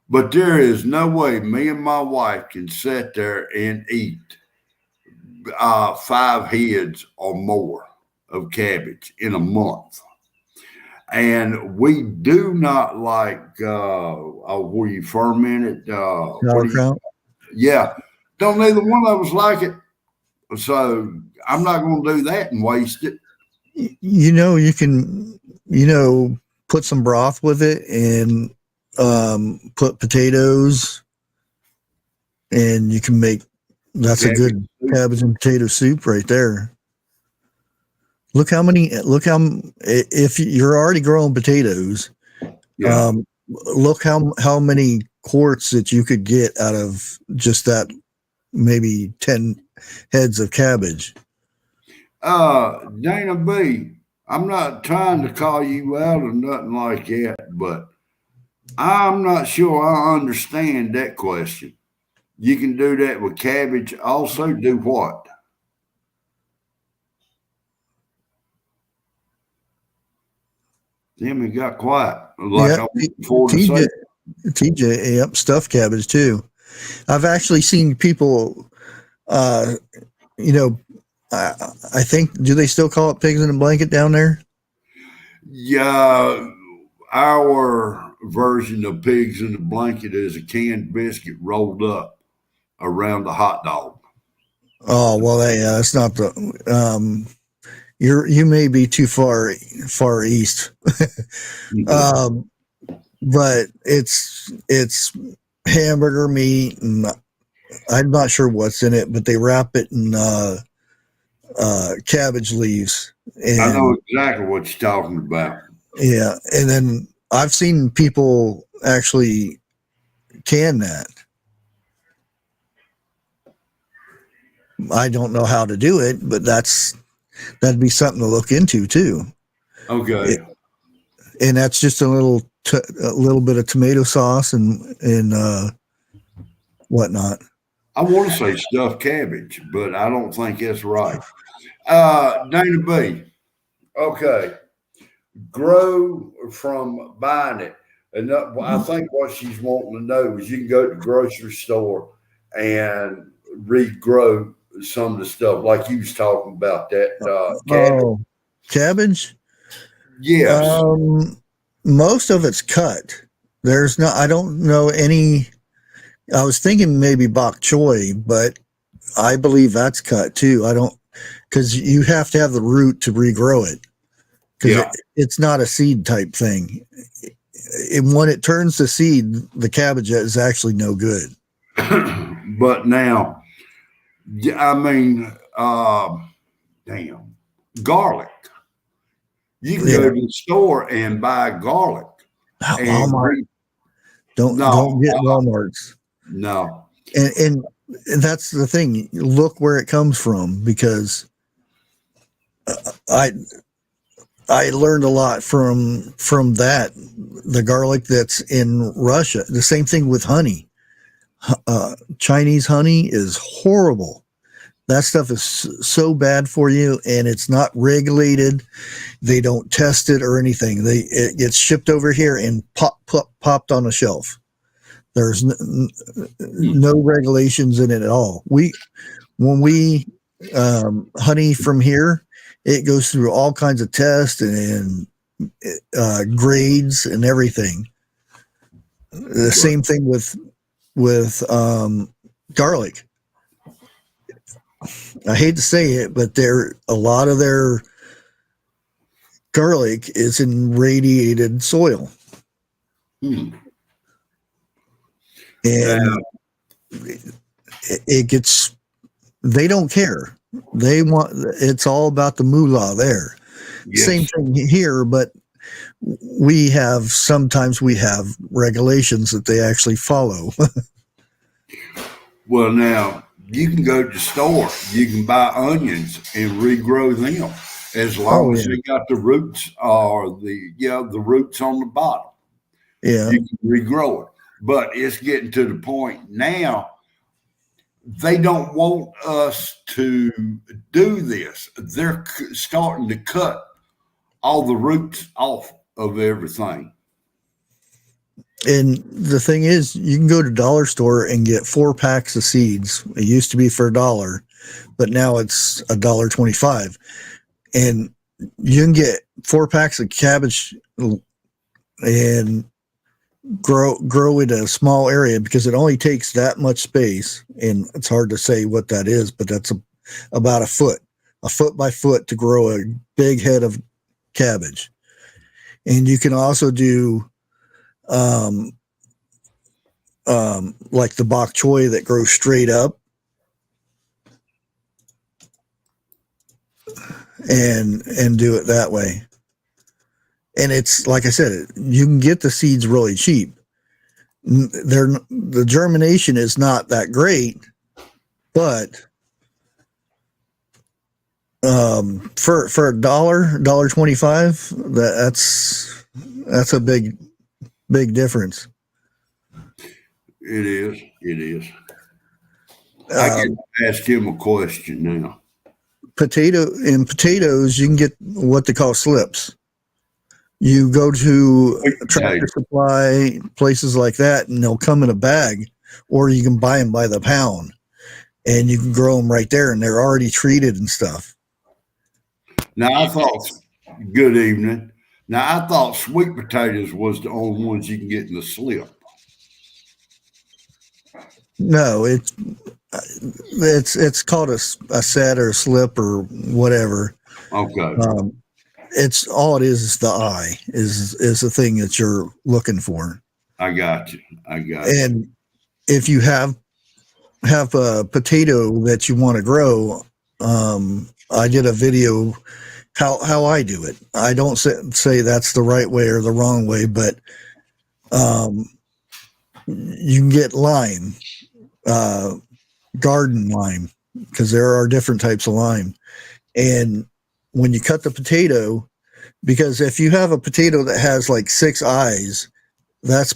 But there is no way me and my wife can sit there and eat 5 heads or more of cabbage in a month. And we do not like where you ferment it. Sauerkraut. Yeah, don't neither one of us like it. So I'm not going to do that and waste it. You can put some broth with it and put potatoes, and you can make that's a good cabbage and potato soup right there. Look if you're already growing potatoes, Yeah. Look how many quarts that you could get out of just that, maybe 10 heads of cabbage. Dana B, I'm not trying to call you out or nothing like that, but I'm not sure I understand that question. You can do that with cabbage. Also, do what? Damn, it got quiet. Like TJ, yep, stuffed cabbage too. I've actually seen people, I think, do they still call it pigs in a blanket down there? Yeah, our version of pigs in a blanket is a canned biscuit rolled up around a hot dog. Oh, well, it's not the, you may be too far east. But it's hamburger meat, and I'm not sure what's in it, but they wrap it in cabbage leaves. And, I know exactly what you're talking about. Yeah, and then I've seen people actually can that. I don't know how to do it, but that'd be something to look into too. Okay. And that's just a little bit of tomato sauce and whatnot. I want to say stuffed cabbage, but I don't think that's right. Dana B. Okay. Grow from buying it. And I think what she's wanting to know is you can go to the grocery store and regrow some of the stuff like you was talking about that cabbage. Oh, cabbage? Yes. Most of it's cut. I don't know any. I was thinking maybe bok choy, but I believe that's cut too. Because you have to have the root to regrow it. Because it's not a seed type thing. When it turns to seed, the cabbage is actually no good. But now, I mean, garlic. You can go to the store and buy garlic. Walmart. Don't get Walmart's. No. And that's the thing. Look where it comes from, because I learned a lot from that. The garlic that's in Russia. The same thing with honey. Chinese honey is horrible. That stuff is so bad for you, and it's not regulated. They don't test it or anything. It gets shipped over here and popped on a shelf. There's no regulations in it at all. When we honey from here, it goes through all kinds of tests and grades and everything. The same thing with garlic. I hate to say it, but a lot of their garlic is in radiated soil. Hmm. And it gets, they don't care. It's all about the moolah there. Yes. Same thing here, but sometimes we have regulations that they actually follow. Well, now you can go to the store, you can buy onions and regrow them as long as they got the roots or the roots on the bottom. Yeah. You can regrow it. But it's getting to the point now, they don't want us to do this. They're starting to cut all the roots off of everything. And the thing is, you can go to dollar store and get 4 packs of seeds. It used to be for $1, but now it's $1.25. And you can get 4 packs of cabbage and grow in a small area, because it only takes that much space, and it's hard to say what that is, but that's about a foot by foot to grow a big head of cabbage. And you can also do like the bok choy that grows straight up, and do it that way. And it's, like I said, you can get the seeds really cheap. The germination is not that great, but for $1.25, that's a big difference. It is. I can ask him a question now. Potatoes, you can get what they call slips. You go to Tractor Supply, places like that, and they'll come in a bag, or you can buy them by the pound, and you can grow them right there, and they're already treated and stuff. Now, good evening. Now, I thought sweet potatoes was the only ones you can get in the slip. No, it's called a set or a slip or whatever. Okay. It's all it is the eye is the thing that you're looking for. I got you. And if you have a potato that you want to grow, I did a video how I do it. I don't say that's the right way or the wrong way, but you can get lime, garden lime, because there are different types of lime. And when you cut the potato, because if you have a potato that has like 6 eyes, that's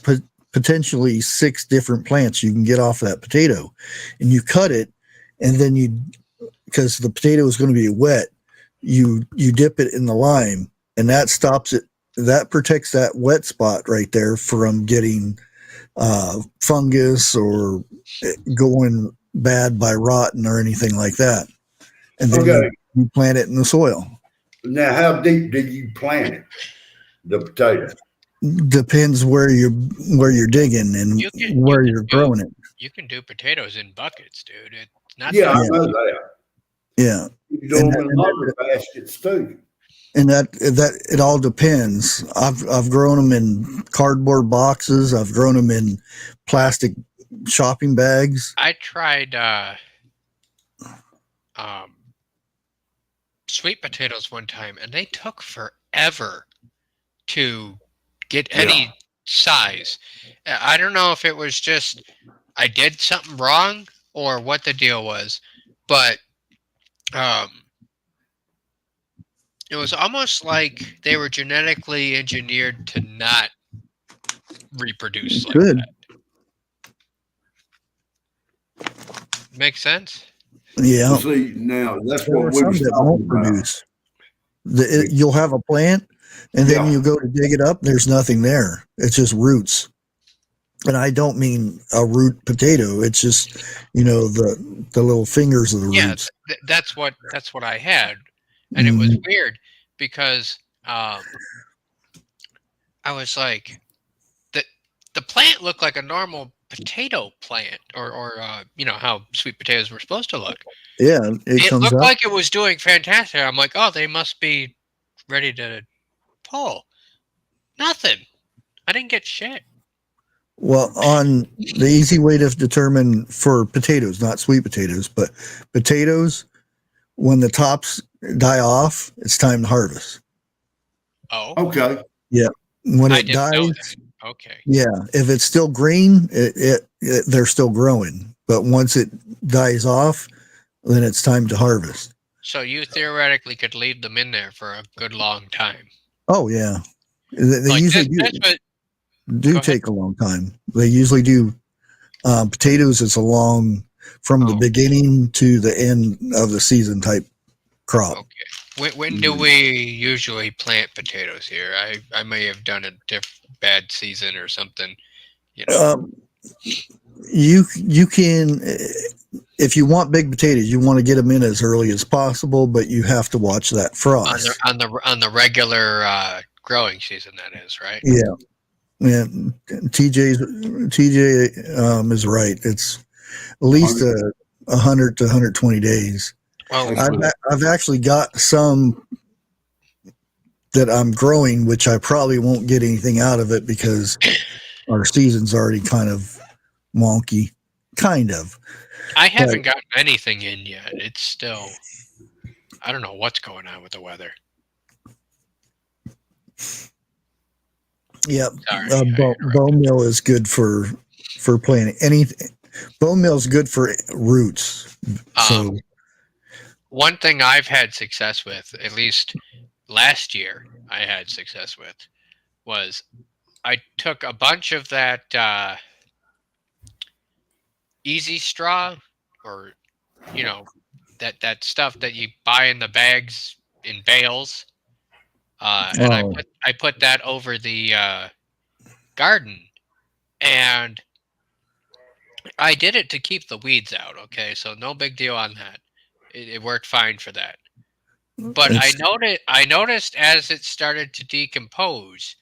potentially 6 different plants you can get off that potato. And you cut it, and then because the potato is going to be wet, you dip it in the lime, and that stops it. That protects that wet spot right there from getting fungus or going bad by rotten or anything like that. And then you plant it in the soil. Now, how deep do you plant it, the potato? Depends where you're digging and where you're growing it. You can do potatoes in buckets, dude. It's not. Yeah, I know that. Yeah, you do them in lumber baskets too. And that it all depends. I've grown them in cardboard boxes. I've grown them in plastic shopping bags. I tried sweet potatoes one time, and they took forever to get any size. I don't know if it was just I did something wrong or what the deal was, but it was almost like they were genetically engineered to not reproduce like that. Makes sense? Yeah. See, now that's There what are we some was that talking won't about. produce. You'll have a plant, and then Yeah. you go to dig it up. There's nothing there. It's just roots. And I don't mean a root potato. It's just, the little fingers of the Yeah, roots. that's what I had, and it was weird because I was like, the plant looked like a normal potato plant, or how sweet potatoes were supposed to look. Yeah, it It comes looked up. like it was doing fantastic. I'm like, oh, they must be ready to pull. Nothing. I didn't get shit. Well, on the easy way to determine for potatoes, not sweet potatoes, but potatoes, when the tops die off, it's time to harvest. Oh, Okay. When I it didn't know dies, that. Okay. yeah, if it's still green, they're still growing. But once it dies off, then it's time to harvest. So you theoretically could leave them in there for a good long time. Oh yeah, they Like usually this was, do go ahead. take a long time. They usually do. Potatoes is a long from the Oh. beginning to the end of the season type crop. Okay. When do we usually plant potatoes here? I may have done a bad season or something. Um, you can, if you want big potatoes, you want to get them in as early as possible, but you have to watch that frost. on the regular growing season, that is, right? Yeah, and TJ is right. It's at least 100 to 120 days. Well, I've actually got some that I'm growing, which I probably won't get anything out of it because our season's already kind of wonky. Kind of. I haven't gotten anything in yet. It's still, I don't know what's going on with the weather. Yep. Sorry, Bone meal is good for planting. Bone meal is good for roots. So one thing I've had success with, at least last year, I had success with, was I took a bunch of that easy straw, or that stuff that you buy in the bags in bales, and I put that over the garden, and I did it to keep the weeds out. Okay, so no big deal on that. It worked fine for that. But I noticed as it started to decompose,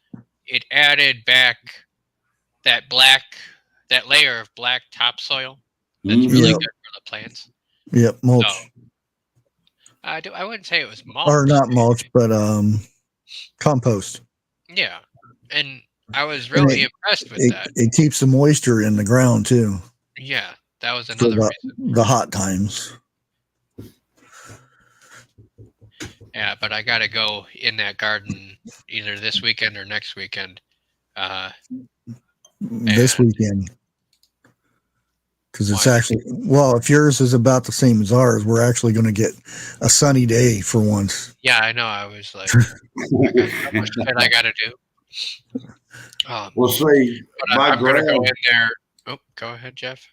it added back that layer of black topsoil that's really good for the plants. Yep, mulch. So, I wouldn't say it was mulch. Or not mulch, but compost. Yeah, and I was really impressed with that. It keeps the moisture in the ground too. Yeah, that was another reason. The hot times. Yeah, but I got to go in that garden either this weekend or next weekend. This weekend. Because it's actually, if yours is about the same as ours, we're actually going to get a sunny day for once. Yeah, I know. I was like, how much shit I got to do. Well, see, I'm going to go in there. Oh, go ahead, Jeff.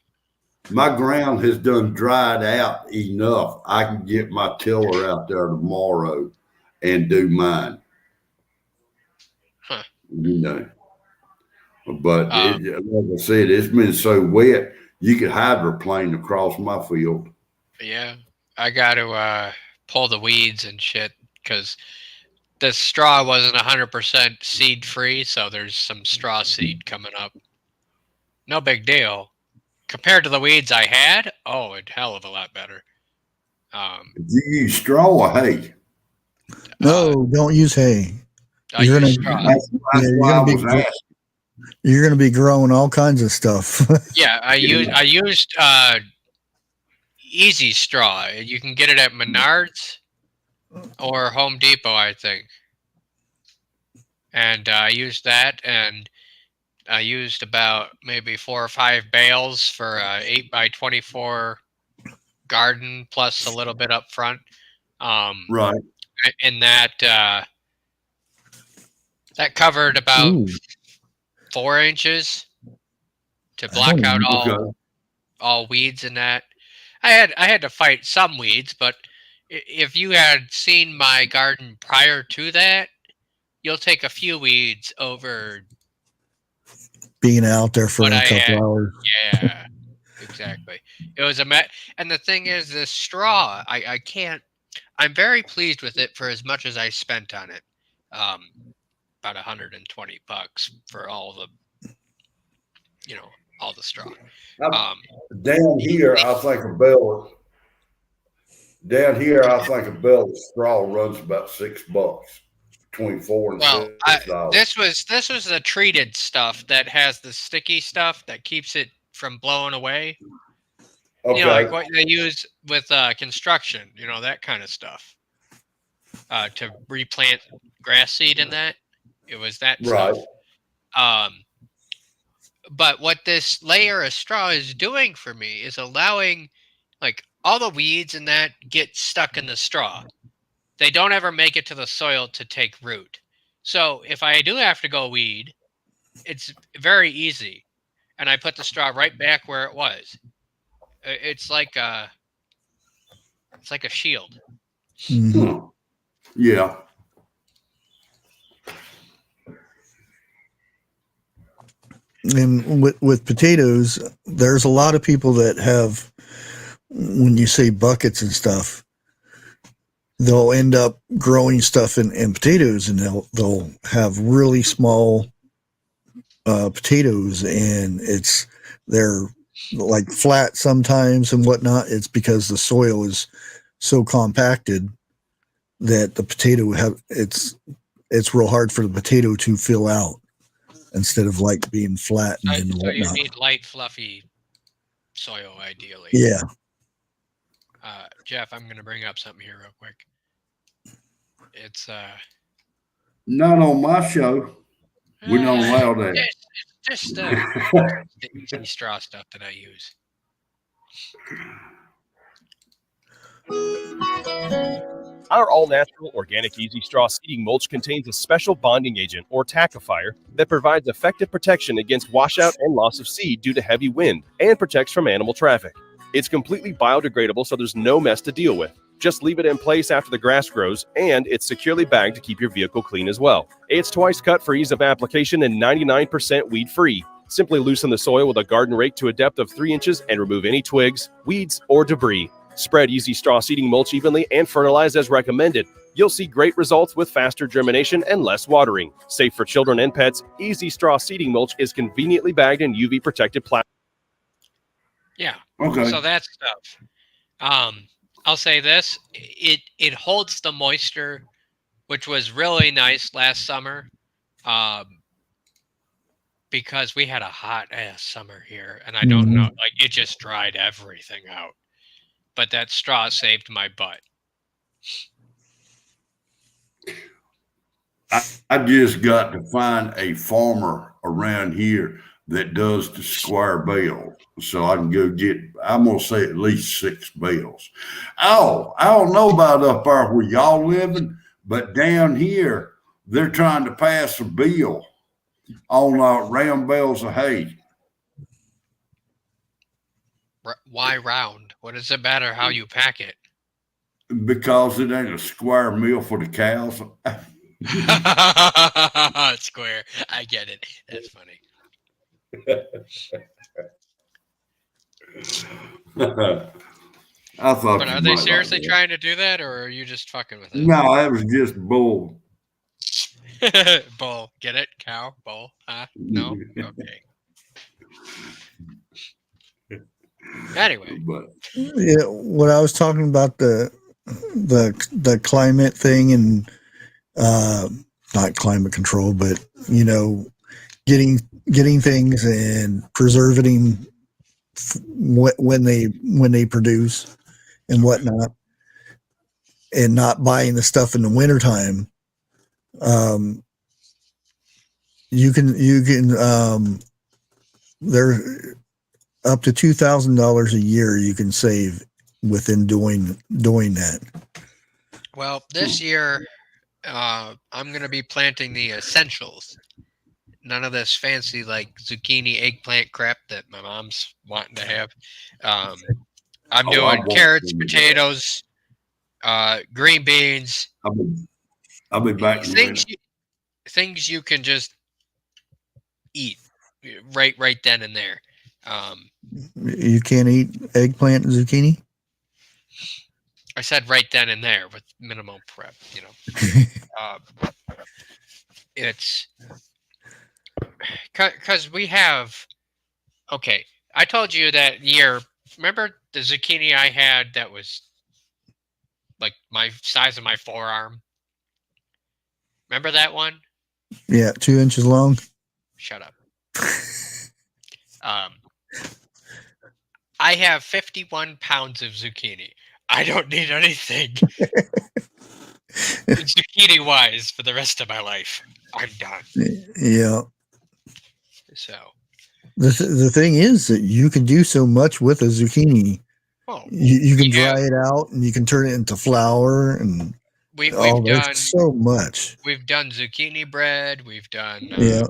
My ground has done dried out enough. I can get my tiller out there tomorrow and do mine. Huh. But like I said, it's been so wet, you could hydroplane across my field. Yeah, I got to pull the weeds and shit because the straw wasn't 100% seed free, so there's some straw seed coming up. No big deal. Compared to the weeds I had, a hell of a lot better. Do you use straw or hay? No, don't use hay. You're going to you're going to be growing all kinds of stuff. Yeah, I used easy straw. You can get it at Menards or Home Depot, I think. And I used that, and I used about maybe 4 or 5 bales for a 8x24 garden, plus a little bit up front. Right. And that covered about 4 inches to block out all weeds and that. I had to fight some weeds, but if you had seen my garden prior to that, you'll take a few weeds over Being out there for what a I couple had. hours. Yeah, exactly. It was and the thing is, the straw. I can't. I'm very pleased with it for as much as I spent on it. About $120 for all the, all the straw. Um, Down here, I think a bale. Down here, I think a bale of straw runs about $6, between $4 and well, $6. this was the treated stuff that has the sticky stuff that keeps it from blowing away. Like Okay, what they use with construction, that kind of stuff. To replant grass seed in that. It was that right. stuff. But what this layer of straw is doing for me is allowing, like, all the weeds and that get stuck in the straw. They don't ever make it to the soil to take root. So if I do have to go weed, it's very easy, and I put the straw right back where it was. It's like a shield. Mhm. Huh. Yeah. And with potatoes, there's a lot of people that have, when you say buckets and stuff, they'll end up growing stuff in potatoes, and they'll have really small potatoes, and they're like flat sometimes and whatnot. It's because the soil is so compacted that the potato it's real hard for the potato to fill out instead of like being flattened and So you whatnot. need light, fluffy soil, ideally. Yeah. Jeff, I'm going to bring up something here real quick. It's Not on my show. We don't allow that. it's just the easy straw stuff that I use. Our all-natural organic Easy Straw seeding mulch contains a special bonding agent, or tackifier, that provides effective protection against washout and loss of seed due to heavy wind and protects from animal traffic. It's completely biodegradable, so there's no mess to deal with. Just leave it in place after the grass grows, and it's securely bagged to keep your vehicle clean as well. It's twice cut for ease of application and 99% weed-free. Simply loosen the soil with a garden rake to a depth of 3 inches and remove any twigs, weeds, or debris. Spread Easy Straw seeding mulch evenly and fertilize as recommended. You'll see great results with faster germination and less watering. Safe for children and pets, Easy Straw seeding mulch is conveniently bagged in UV protected plastic. Yeah. Okay. So that stuff. I'll say this: it holds the moisture, which was really nice last summer, because we had a hot ass summer here, and I don't know, like, it just dried everything out. But that straw saved my butt. I just got to find a farmer around here that does the square bale, so I can go get, I'm going to say, at least 6 bales. Oh, I don't know about up there where y'all living, but down here, they're trying to pass a bill on round bales of hay. Why round? What does it matter how you pack it? Because it ain't a square meal for the cows. Square. I get it. That's funny. I thought. But are they seriously trying to do that, or are you just fucking with it? No, that was just bull. Bull. Get it? Cow? Bull? Huh? No? Okay. Anyway. But Yeah, what I was talking about, the climate thing, and not climate control, but getting things and preserving when they produce and whatnot, and not buying the stuff in the wintertime. You can there up to $2,000 a year you can save within doing that. Well, this year I'm going to be planting the essentials. None of this fancy like zucchini, eggplant crap that my mom's wanting to have. I'm Oh, doing I won't carrots, do that. potatoes, green beans, I'll be back in a things minute. things you can just eat right then and there. You can't eat eggplant and zucchini? I said right then and there with minimal prep. You know, it's because we have. Okay, I told you that year. Remember the zucchini I had that was like my size of my forearm? Remember that one? Yeah, 2 inches long. Shut up. I have 51 pounds of zucchini. I don't need anything zucchini wise for the rest of my life. I'm done. Yeah. So, The thing is that you can do so much with a zucchini. oh, You can yeah. dry it out and you can turn it into flour and we've there's done so much. we've done zucchini bread. We've done Yeah.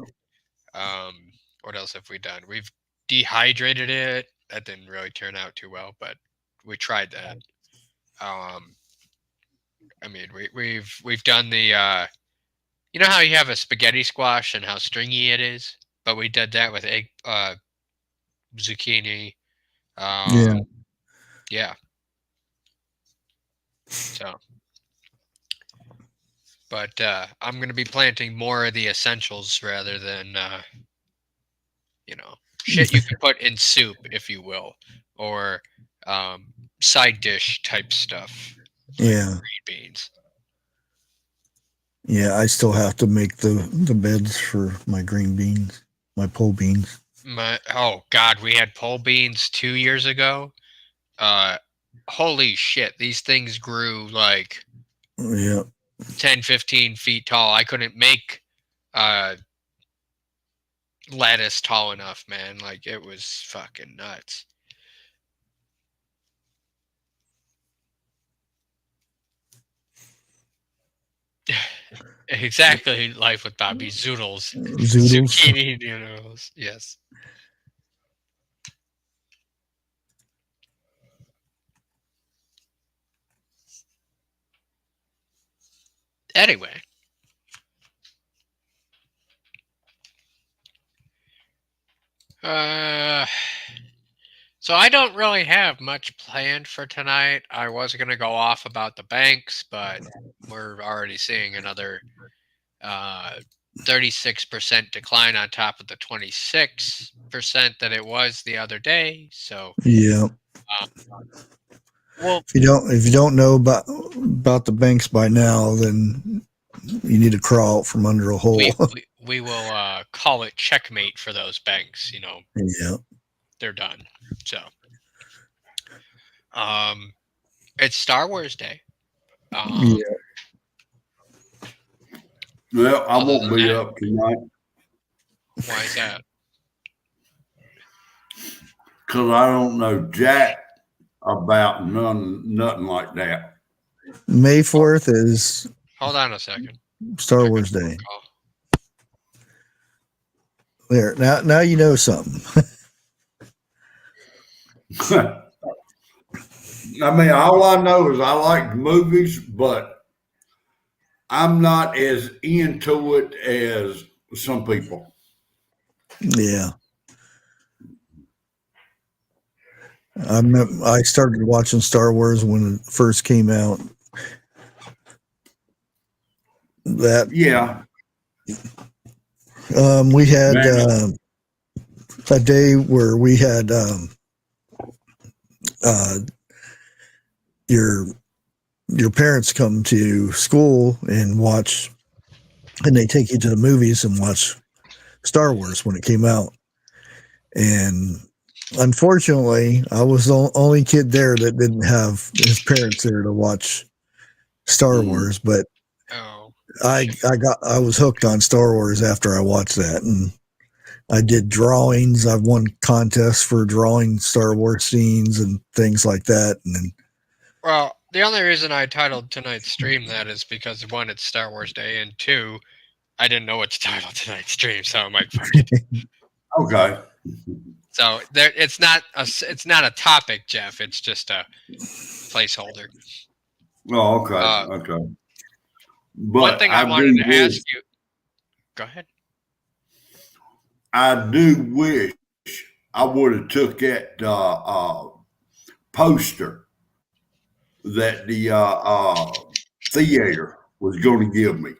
what else have we done? We've dehydrated it. That didn't really turn out too well, but we tried that. I mean, we've done the you know how you have a spaghetti squash and how stringy it is, but we did that with egg zucchini. Yeah. Yeah. So, but I'm gonna be planting more of the essentials rather than shit you can put in soup, if you will, or side dish type stuff. Like Yeah. green beans. Yeah, I still have to make the beds for my green beans, my pole beans. Oh God, we had pole beans 2 years ago. Holy shit, these things grew like Yeah. 10, 15 feet tall. I couldn't make lattice tall enough, man. Like it was fucking nuts. Exactly, life with Bobby Zoodles. Zoodles. Zucchini noodles. Yes. Anyway. So I don't really have much planned for tonight. I was gonna go off about the banks, but we're already seeing another 36% decline on top of the 26% that it was the other day. So Yeah. well, If you don't know about the banks by now, then you need to crawl out from under a hole. we will call it checkmate for those banks. You know, Yeah. they're done. So it's Star Wars Day. Yeah. Well, I Other won't than be that- up tonight Why is that? because I don't know jack about nothing like that. May 4th is Hold on a second. Star Wars Day. There. Now you know something. I mean, all I know is I like movies, but I'm not as into it as some people. Yeah. I started watching Star Wars when it first came out. Yeah. We had a day where we had your parents come to school and watch, and they take you to the movies and watch Star Wars when it came out. And unfortunately, I was the only kid there that didn't have his parents there to watch Star Wars, but Oh, I was hooked on Star Wars after I watched that, and I did drawings. I've won contests for drawing Star Wars scenes and things like that. And then, well, the only reason I titled tonight's stream that is because one, it's Star Wars Day, and two, I didn't know what to title tonight's stream, so I'm like, fuck it. Okay. So there, it's not a topic, Jeff. It's just a placeholder. Oh, okay, okay. But One thing I wanted to ask you. Go ahead. I do wish I would have took that poster that the theater was going to give me.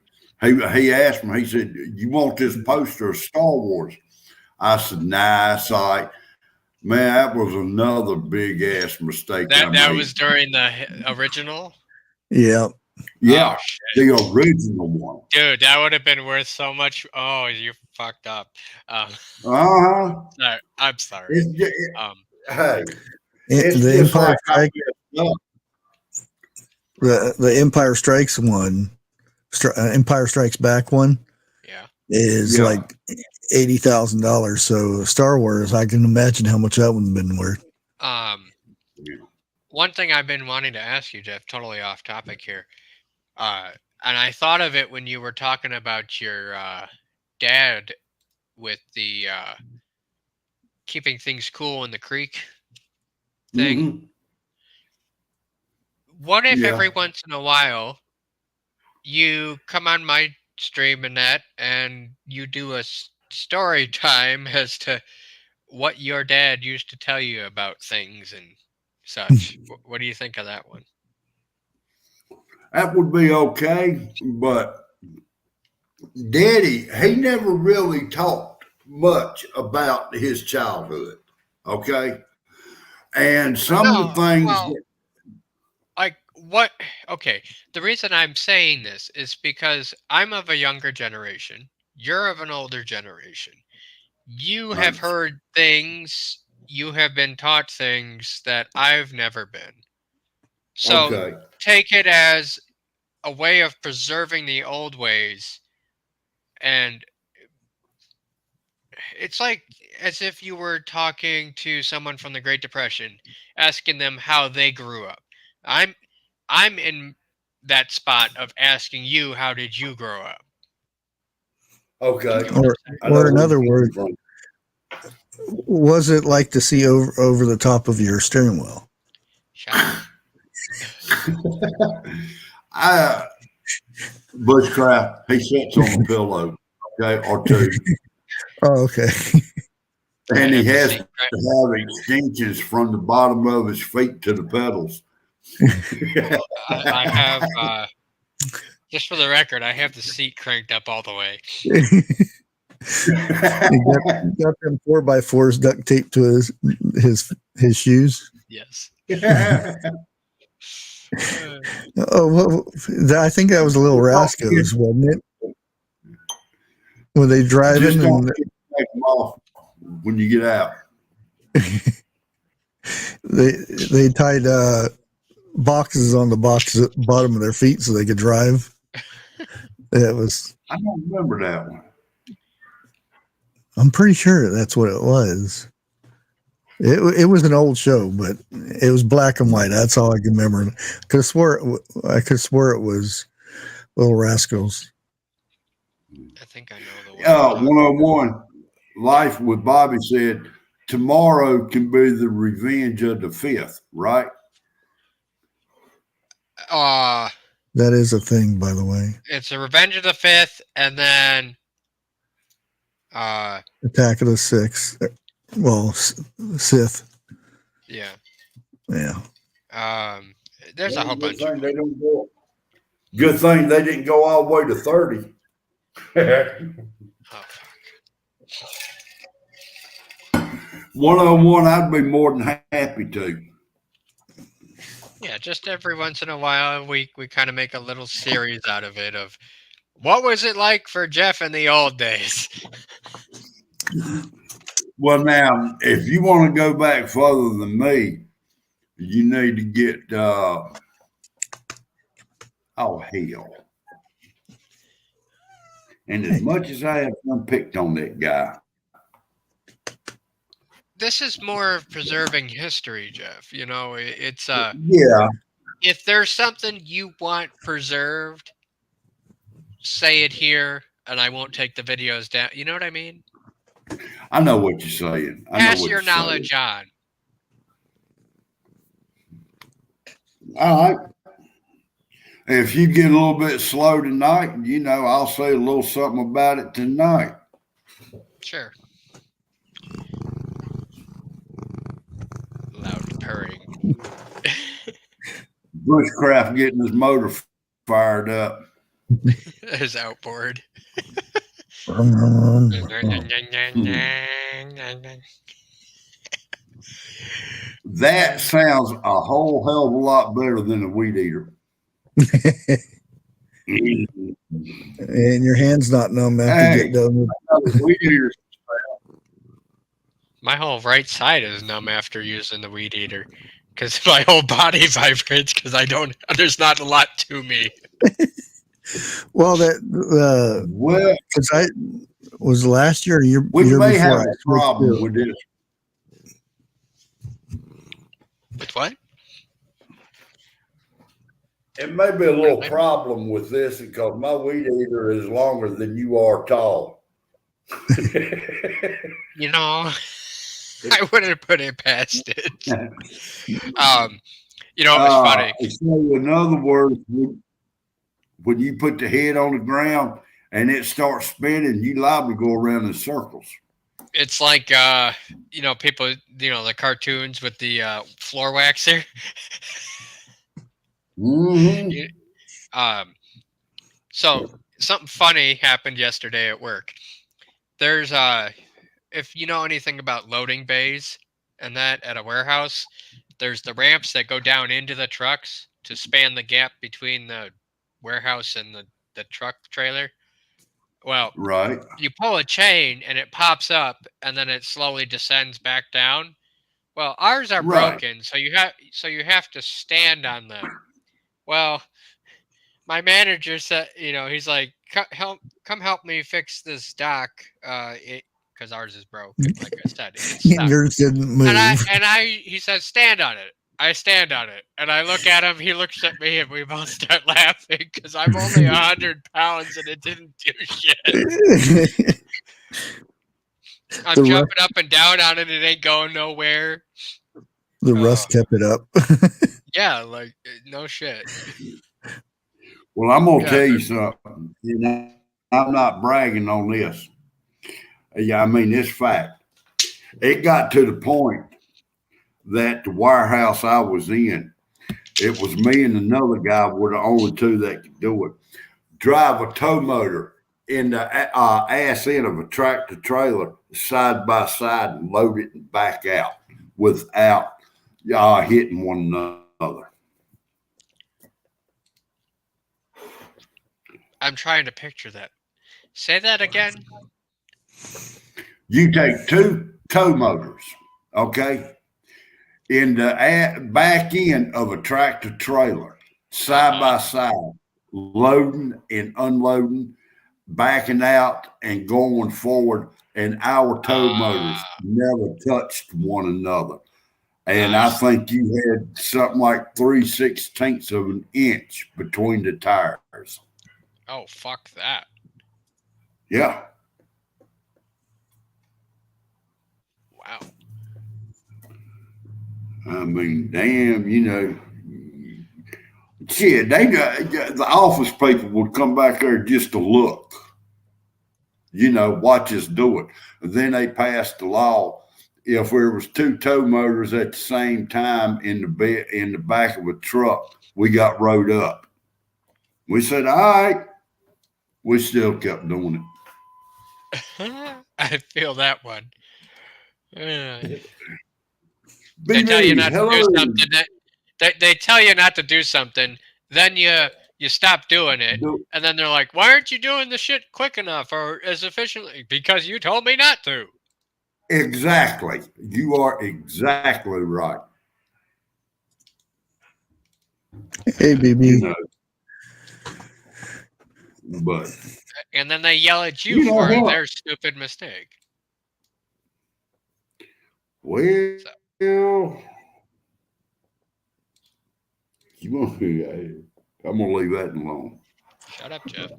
He asked me. He said, "You want this poster of Star Wars?" I said, "Nah." It's like, man, that was another big ass mistake. That was during the original. Yeah. Yeah, Oh, shit. the original one. Dude, that would have been worth so much. Oh, you fucked up. Uh-huh. Sorry, I'm sorry. Hey, The Empire like Strike, the Empire Strikes one, Empire Strikes Back one, Yeah. is like $80,000. So Star Wars, I can imagine how much that would have been worth. One thing I've been wanting to ask you, Jeff, totally off topic here. And I thought of it when you were talking about your dad with the keeping things cool in the creek thing. Mm-hmm. What if every once in a while you come on my stream and you do a story time as to what your dad used to tell you about things and such? What do you think of that one? That would be okay, but Daddy, he never really talked much about his childhood. Okay. And some of the things like what okay, the reason I'm saying this is because I'm of a younger generation, you're of an older generation. You have heard things, you have been taught things that I've never been. So take it as a way of preserving the old ways, and it's like as if you were talking to someone from the Great Depression, asking them how they grew up. I'm in that spot of asking you, how did you grow up? Okay. Or in other words, was it like to see over the top of your steering wheel? Bushcraft, he sits on a pillow, okay, or two. Oh, okay. And he has to have extensions from the bottom of his feet to the pedals. I have, just for the record, I have the seat cranked up all the way. He got them 4x4s duct taped to his shoes. Yes. Oh, well, I think that was a Little Rascals, wasn't it? Were they driving? Just don't take them off when you get out. They tied boxes on the bottom of their feet so they could drive. It was. I don't remember that one. I'm pretty sure that's what it was. It was an old show, but it was black and white. That's all I can remember. I could swear it was Little Rascals. I think I know the one. 101 Life with Bobby said tomorrow can be the revenge of the 5th, right? That is a thing, by the way. It's a Revenge of the 5th, and then Attack of the 6th. Well, Sith. Yeah. Yeah. There's a whole bunch. Good thing they didn't go all the way to 30. Oh, fuck. 101, I'd be more than happy to. Yeah, just every once in a while, we kind of make a little series out of it of what was it like for Jeff in the old days. Well, now, if you want to go back further than me, you need to get, oh, hell. And as much as I have picked on that guy. This is more of preserving history, Jeff. You know, it's yeah. If there's something you want preserved, say it here, and I won't take the videos down. You know what I mean? I know what you're saying. I know Pass what your you're saying. knowledge on. All right. If you get a little bit slow tonight, I'll say a little something about it tonight. Sure. Loud purring. Bushcraft getting his motor fired up. His outboard. That sounds a whole hell of a lot better than a weed eater. And your hand's not numb after you get done with Weed eater. My whole right side is numb after using the weed eater because my whole body vibrates because there's not a lot to me. Well, that Well, because I was last year, year we year may before have I a switched problem to- with this. With what? It may be a little problem with this because my weed eater is longer than you are tall. You know, I wouldn't put it past it. It was funny. So in other words, when you put the head on the ground and it starts spinning, you liable to go around in circles. It's like people, the cartoons with the floor waxer. Mm-hmm. So something funny happened yesterday at work. There's if you know anything about loading bays and that at a warehouse, there's the ramps that go down into the trucks to span the gap between the warehouse and the truck trailer. Well, Right. you pull a chain and it pops up and then it slowly descends back down. Well, ours are Right. broken, so you have to stand on them. Well, my manager said, he's like, come help me fix this dock, because ours is broken. Like I said, it's stuck. Yours didn't move. He says, stand on it. I stand on it, and I look at him. He looks at me, and we both start laughing because I'm only 100 pounds, and it didn't do shit. I'm jumping up and down on it. It ain't going nowhere. The rust kept it up. Yeah, like no shit. Well, I'm gonna tell you something. I'm not bragging on this. Yeah, I mean it's fact. It got to the point that the warehouse I was in, it was me and another guy were the only two that could do it. Drive a tow motor in the ass end of a tractor trailer side by side and load it and back out without hitting one another. I'm trying to picture that. Say that again. You take two tow motors, okay, in the back end of a tractor trailer, side by side, loading and unloading, backing out and going forward, and our tow motors never touched one another. And I think you had something like 3/16 of an inch between the tires. Oh, fuck that. Yeah. Wow. I mean, damn, shit, the office people would come back there just to look, watch us do it. And then they passed the law. If there was two tow motors at the same time in the back of a truck, we got rode up. We said, all right. We still kept doing it. I feel that one. They BB, tell you not hello. to do something. They tell you not to do something. Then you stop doing it. And then they're like, why aren't you doing the shit quick enough or as efficiently? Because you told me not to. Exactly. You are exactly right. Hey, BB. But and then they yell at you for their stupid mistake. Well, I'm gonna leave that alone. Shut up, Jeff.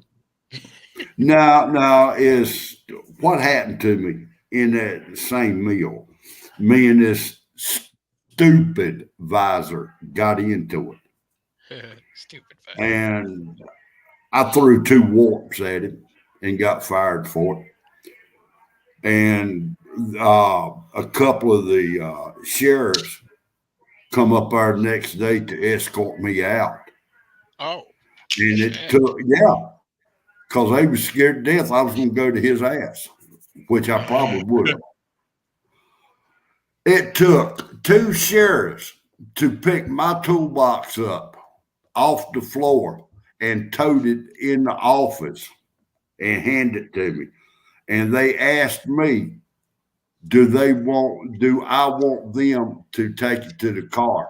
No, is what happened to me. in that same meal. Me and this stupid visor got into it, Stupid fuck. and I threw 2 warps at him and got fired for it. And a couple of the sheriffs come up there next day to escort me out. Oh, And it shit. took, because they was scared to death I was going to go to his ass, which I probably would have. It took 2 sheriffs to pick my toolbox up off the floor and towed it in the office and hand it to me. And they asked me, do I want them to take it to the car?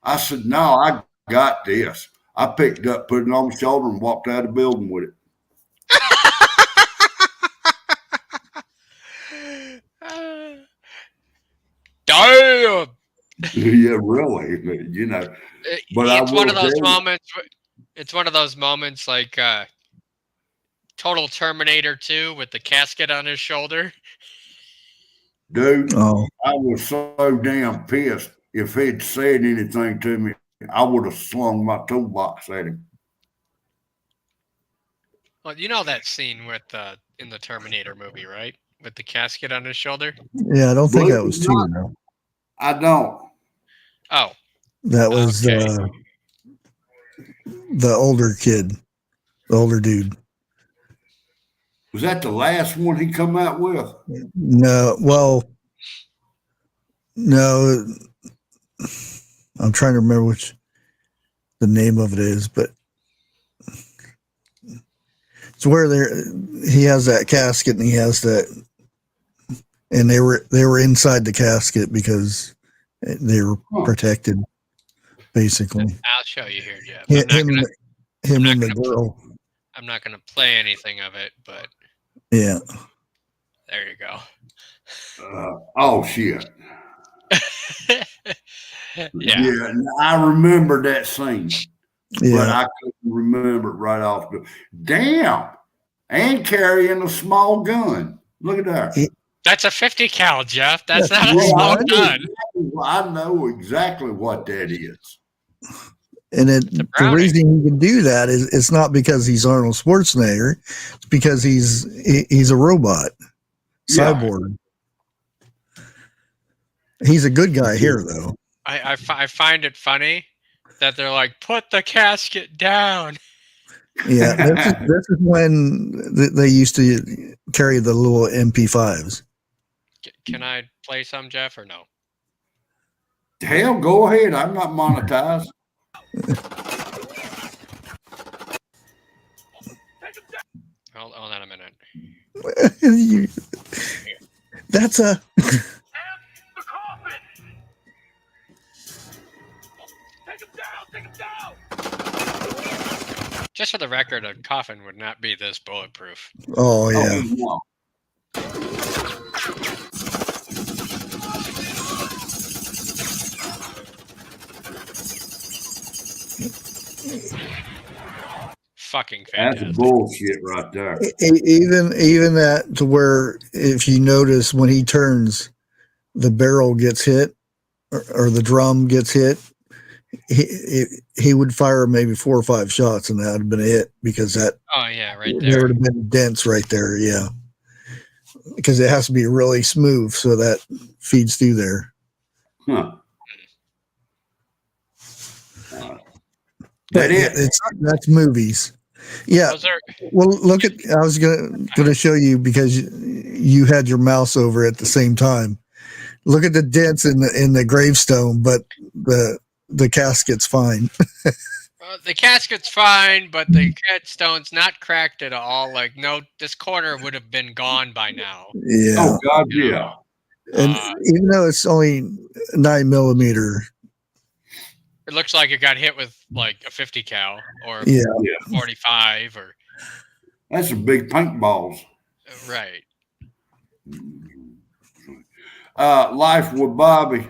I said, no, I got this. I picked it up, put it on my shoulder, and walked out of the building with it. Damn. Yeah, really. You know, but It's one of will those tell you- moments. It's one of those moments like Total Terminator 2 with the casket on his shoulder. dude, Oh, I was so damn pissed. If he'd said anything to me, I would have slung my toolbox at him. Well, you know that scene with in the Terminator movie, right? With the casket on his shoulder. yeah. I don't think Believe that it was or 2. not. No. I don't. Oh, That was Okay. The older kid, the older dude. Was that the last one he come out with? No, well, no. I'm trying to remember which the name of it is, but it's where he has that casket and he has that, and they were inside the casket because they were protected, basically. I'll show you here, Jeff. Him not and the gonna- girl. I'm not going to play anything of it, but Yeah. there you go. Oh shit! Yeah. I remember that scene, but Yeah. I couldn't remember it right off the. Damn, and carrying a small gun. Look at that. That's a 50 cal, Jeff. That's Yeah, not a well, small I gun. know exactly what that is. And a the Browning. reason he can do that is it's not because he's Arnold Schwarzenegger. It's because he's a robot, Yeah. cyborg. He's a good guy here, though. I find it funny that they're like, put the casket down. Yeah, this is when they used to carry the little MP5s. Can I play some, Jeff, or no? Hell, go ahead. I'm not monetized. Hold on a minute. That's a Just for the record, a coffin would not be this bulletproof. oh yeah. Oh, no. Fucking That's fantastic. bullshit right there. Even that to where if you notice when he turns, the barrel gets hit or the drum gets hit. He would fire maybe 4 or 5 shots and that would have been a hit because that Oh yeah, right there there. would have been dents right there. Yeah, because it has to be really smooth so that feeds through there. Huh. That it? That's movies. Yeah. Those are Well, look at. I was gonna show you because you had your mouse over at the same time. Look at the dents in the gravestone, but the casket's fine. the casket's fine, but the headstone's not cracked at all. Like, no, this corner would have been gone by now. Yeah, Oh God, yeah. and even though it's only 9mm, It looks like it got hit with like a 50 cal or yeah, 45 or That's some big paintballs. right. Life with Bobby.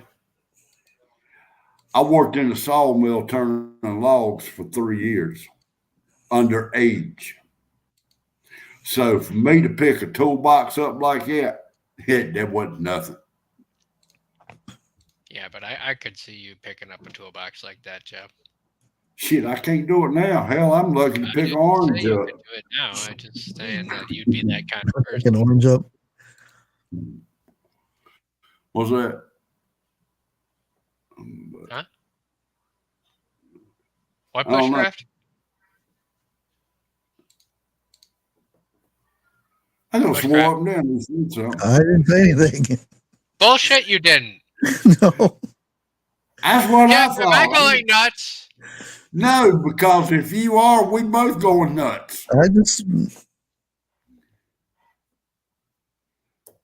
I worked in the sawmill turning logs for 3 years, underage. So for me to pick a toolbox up like that, That wasn't nothing. Yeah, but I could see you picking up a toolbox like that, Jeff. Shit, I can't do it now. Hell, I'm lucky to I pick didn't orange say you up. could do it now. I'm just saying that you'd be that kind of Pick an person. orange up. What's that? What I don't know. bushcraft? I know Bushcraft. swore up and down and said something. I didn't say anything. Bullshit, you didn't. No. That's what Jeff, I am I thought. going nuts? No, because if you are, we both going nuts. I just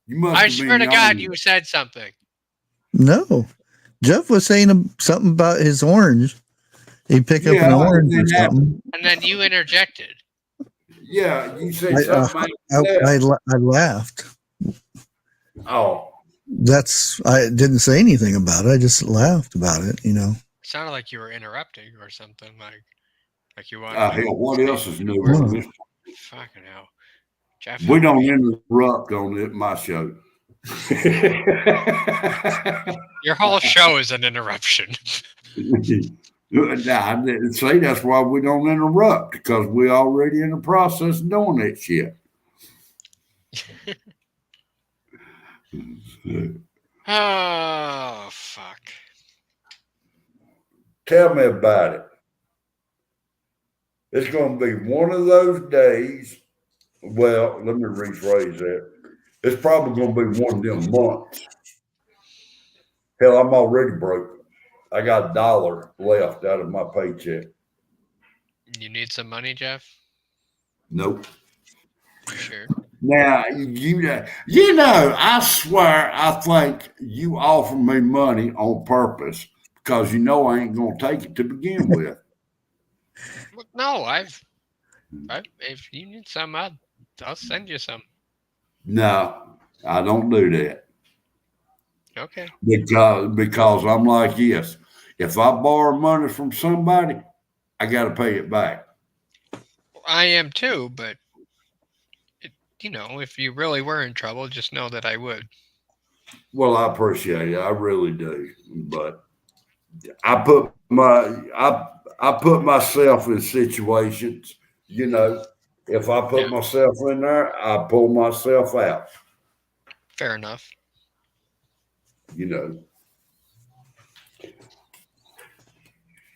You must I have swear been to God, young. you said something. no. Jeff was saying something about his orange. He picked up an Yeah, orange or and that- something. And then you interjected. Yeah, you said I, something. I laughed. Oh, I didn't say anything about it. I just laughed about it. You know. It sounded like you were interrupting or something. Like you wanted. hell, what else is new? Well, on this? Fucking hell, Jeff. We don't interrupt on it, my show. Your whole show is an interruption. Nah, see, that's why we don't interrupt, because we're already in the process of doing that shit. Oh fuck. Tell me about it. It's going to be one of those days. Well, let me rephrase that. It's probably going to be one of them months. Hell, I'm already broke. I got $1 left out of my paycheck. You need some money, Jeff? Nope. You sure? Now, I swear, I think you offer me money on purpose because you know I ain't going to take it to begin with. No, if you need some, I'll send you some. No, I don't do that. Okay. Because I'm like this. If I borrow money from somebody, I got to pay it back. I am too, but if you really were in trouble, just know that I would. Well, I appreciate it. I really do. But I put myself in situations, if I put myself in there, I pull myself out. Fair enough.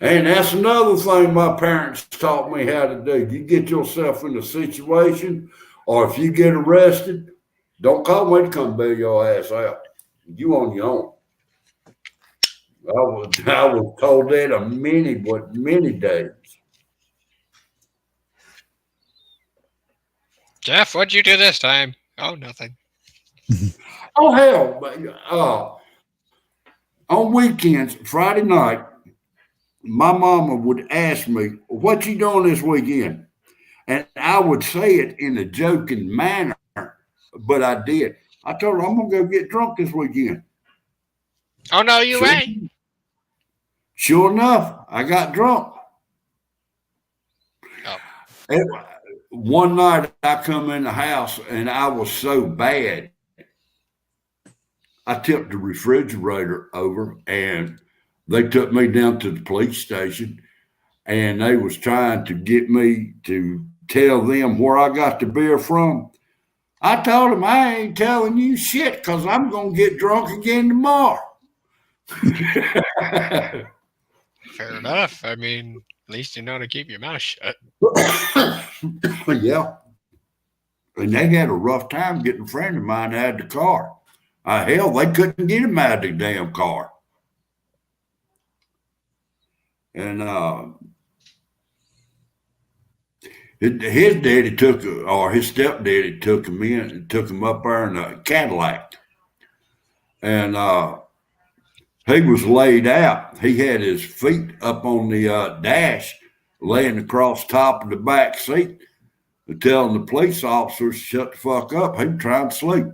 And that's another thing my parents taught me how to do. You get yourself in a situation, or if you get arrested, don't call me to come bail your ass out. You on your own. I was told that many days. Jeff, what'd you do this time? Oh, nothing. Oh, hell. On weekends, Friday night, my mama would ask me, what you doing this weekend? And I would say it in a joking manner, but I did. I told her, I'm going to go get drunk this weekend. Oh, no, you ain't. Sure enough, I got drunk. Oh. One night I come in the house and I was so bad, I tipped the refrigerator over and they took me down to the police station and they was trying to get me to tell them where I got the beer from. I told them I ain't telling you shit because I'm going to get drunk again tomorrow. Fair enough. I mean, at least you know to keep your mouth shut. Yeah. And they had a rough time getting a friend of mine out of the car. Hell, they couldn't get him out of the damn car. And his daddy his stepdaddy took him in and took him up there in a Cadillac. And he was laid out. He had his feet up on the dash, laying across top of the back seat, telling the police officers to shut the fuck up. He was trying to sleep.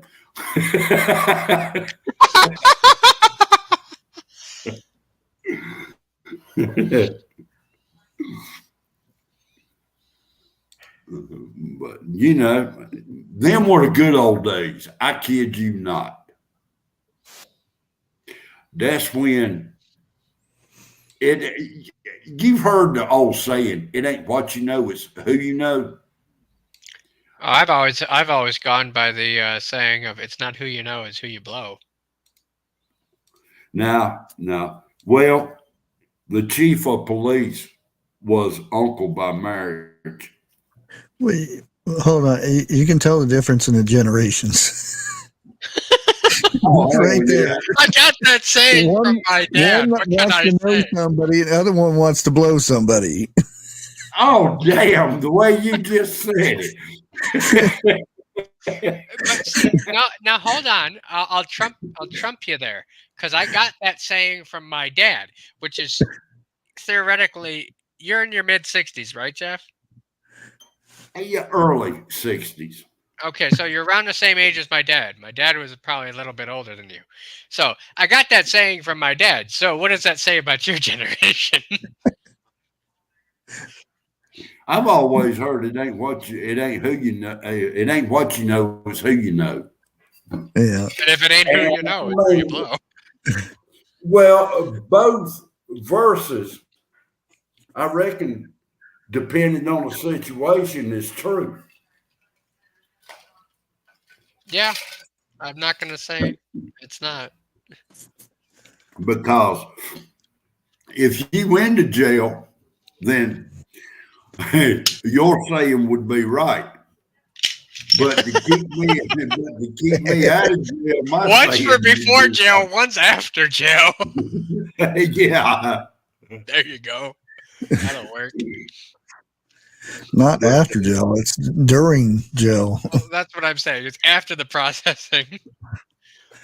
But them were the good old days. I kid you not. That's when it. You've heard the old saying, "It ain't what you know, it's who you know." I've always gone by the saying of "It's not who you know, it's who you blow." Now, well, the chief of police was uncle by marriage. Wait, hold on. You can tell the difference in the generations. Right there. I got that saying from my dad. One What can wants I to know say? somebody, the other one wants to blow somebody. Oh, damn, the way you just said it. But see, now hold on. I'll trump you there because I got that saying from my dad, which is theoretically you're in your mid-60s, right, Jeff? Yeah, early 60s. Okay, so you're around the same age as my dad. My dad was probably a little bit older than you. So I got that saying from my dad. So what does that say about your generation? I've always heard it ain't who you know, it ain't what you know, it's who you know. Yeah. And if it ain't who you know, it's who you blow. Well, both verses, I reckon, depending on the situation, is true. Yeah, I'm not going to say it's not. Because if you went to jail, then your saying would be right. But to keep me out of jail, my One's saying for would before be jail, one's after jail. right. Yeah. There you go. That'll work. Not after jail, it's during jail. Well, that's what I'm saying. It's after the processing.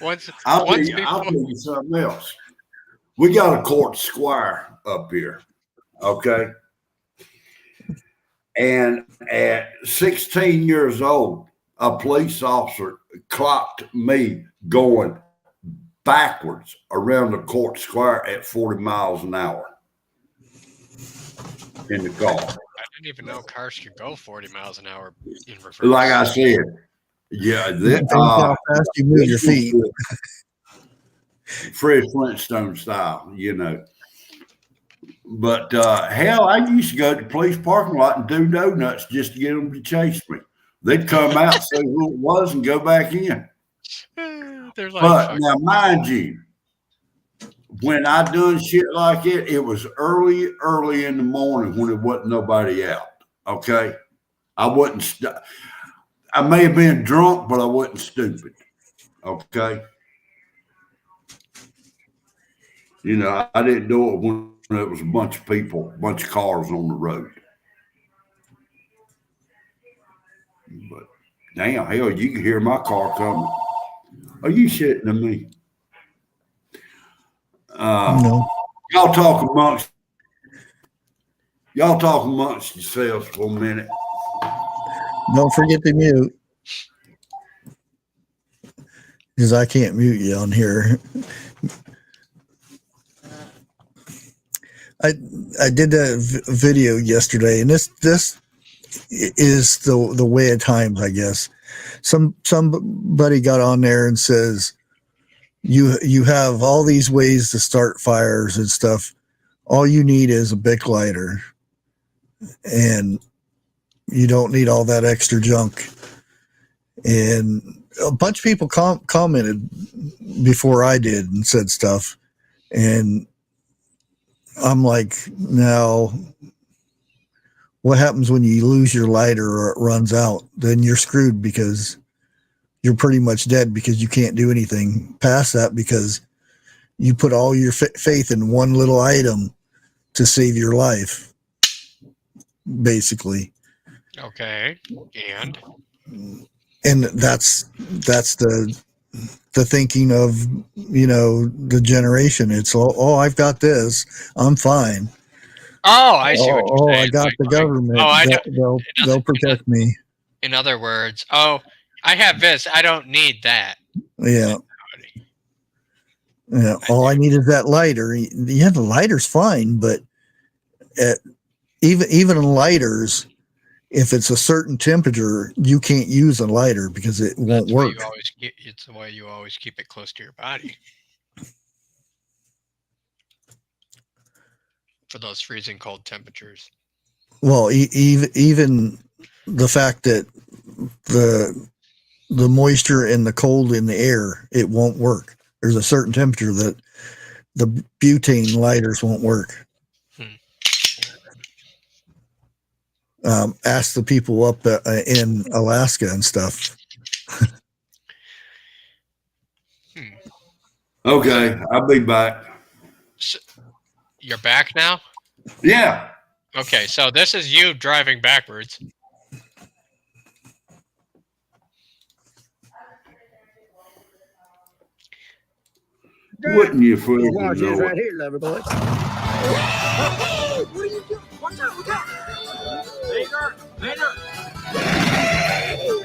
Once I'll tell before. you something else. We got a court squire up here, okay? And at 16 years old, a police officer clocked me going backwards around the court square at 40 miles an hour in the car. I didn't even know cars could go 40 miles an hour in reverse. Like I said, yeah, Depends how fast you move your feet. Fred Flintstone style, you know. But hell, I used to go to the police parking lot and do donuts just to get them to chase me. They'd come out, say who it was, and go back in. They're like, But now, mind you, when I done shit like it was early in the morning when there wasn't nobody out. Okay, I wasn't. I may have been drunk, but I wasn't stupid. Okay, you know, I didn't do it when there was a bunch of people, a bunch of cars on the road. But damn, hell, you can hear my car coming. Are you shitting at me? No. Y'all talk amongst yourselves for a minute. Don't forget to mute. Because I can't mute you on here. I did that video yesterday, and this is the way at times, I guess. Somebody got on there and says, you have all these ways to start fires and stuff. All you need is a Bic lighter, and you don't need all that extra junk. And a bunch of people commented before I did and said stuff, and I'm like, now what happens when you lose your lighter or it runs out? Then you're screwed because you're pretty much dead because you can't do anything past that because you put all your faith in one little item to save your life, basically. okay, and that's the thinking of, you know, the generation. It's oh, I've got this, I'm fine. Oh, I see what you're saying. I got the government. Oh, I know. They'll protect me. In other words, oh, I have this, I don't need that. Yeah. Yeah. All I need is that lighter. Yeah, the lighter's fine, but even lighters, if it's a certain temperature, you can't use a lighter because it won't That's why work. you always it's the way you always keep it close to your body for those freezing cold temperatures. Well, even the fact that the moisture and the cold in the air, it won't work. There's a certain temperature that the butane lighters won't work. Ask the people up in Alaska and stuff. Okay, I'll be back. So, you're back now? Yeah. Okay, so this is you driving backwards. Wouldn't you freaking Watch this know right it? here, lover boy. What are you doing? Watch out, look out. Vader!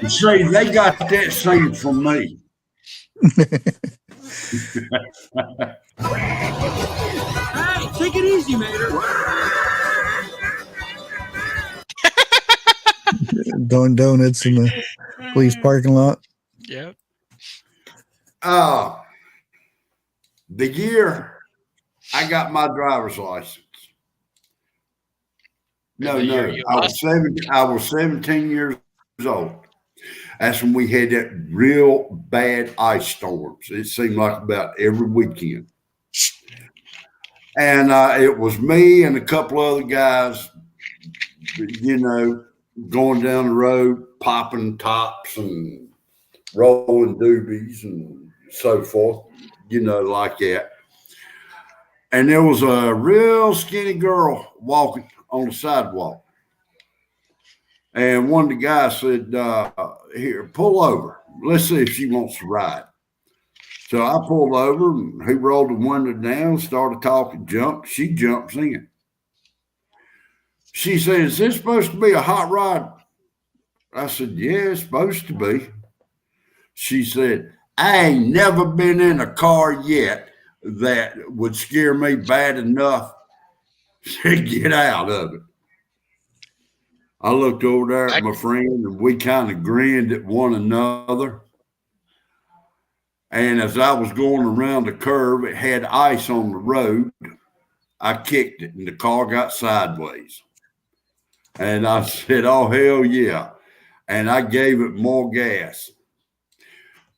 See, they got that same from me. Hey, take it easy, Mater. Doing donuts in the police parking lot. Yep. The year I got my driver's license. No, The year no. you I was 17 years old. That's when we had that real bad ice storms. It seemed like about every weekend. And it was me and a couple other guys, you know, going down the road, popping tops and rolling doobies and so forth, you know, like that. And there was a real skinny girl walking on the sidewalk. And one of the guys said, here, pull over. Let's see if she wants to ride. So I pulled over and he rolled the window down, started talking, she jumps in. She said, is this supposed to be a hot rod? I said, yeah, it's supposed to be. She said, I ain't never been in a car yet that would scare me bad enough to get out of it. I looked over there at my friend and we kind of grinned at one another. And as I was going around the curve, it had ice on the road. I kicked it and the car got sideways. And I said, oh, hell yeah. And I gave it more gas.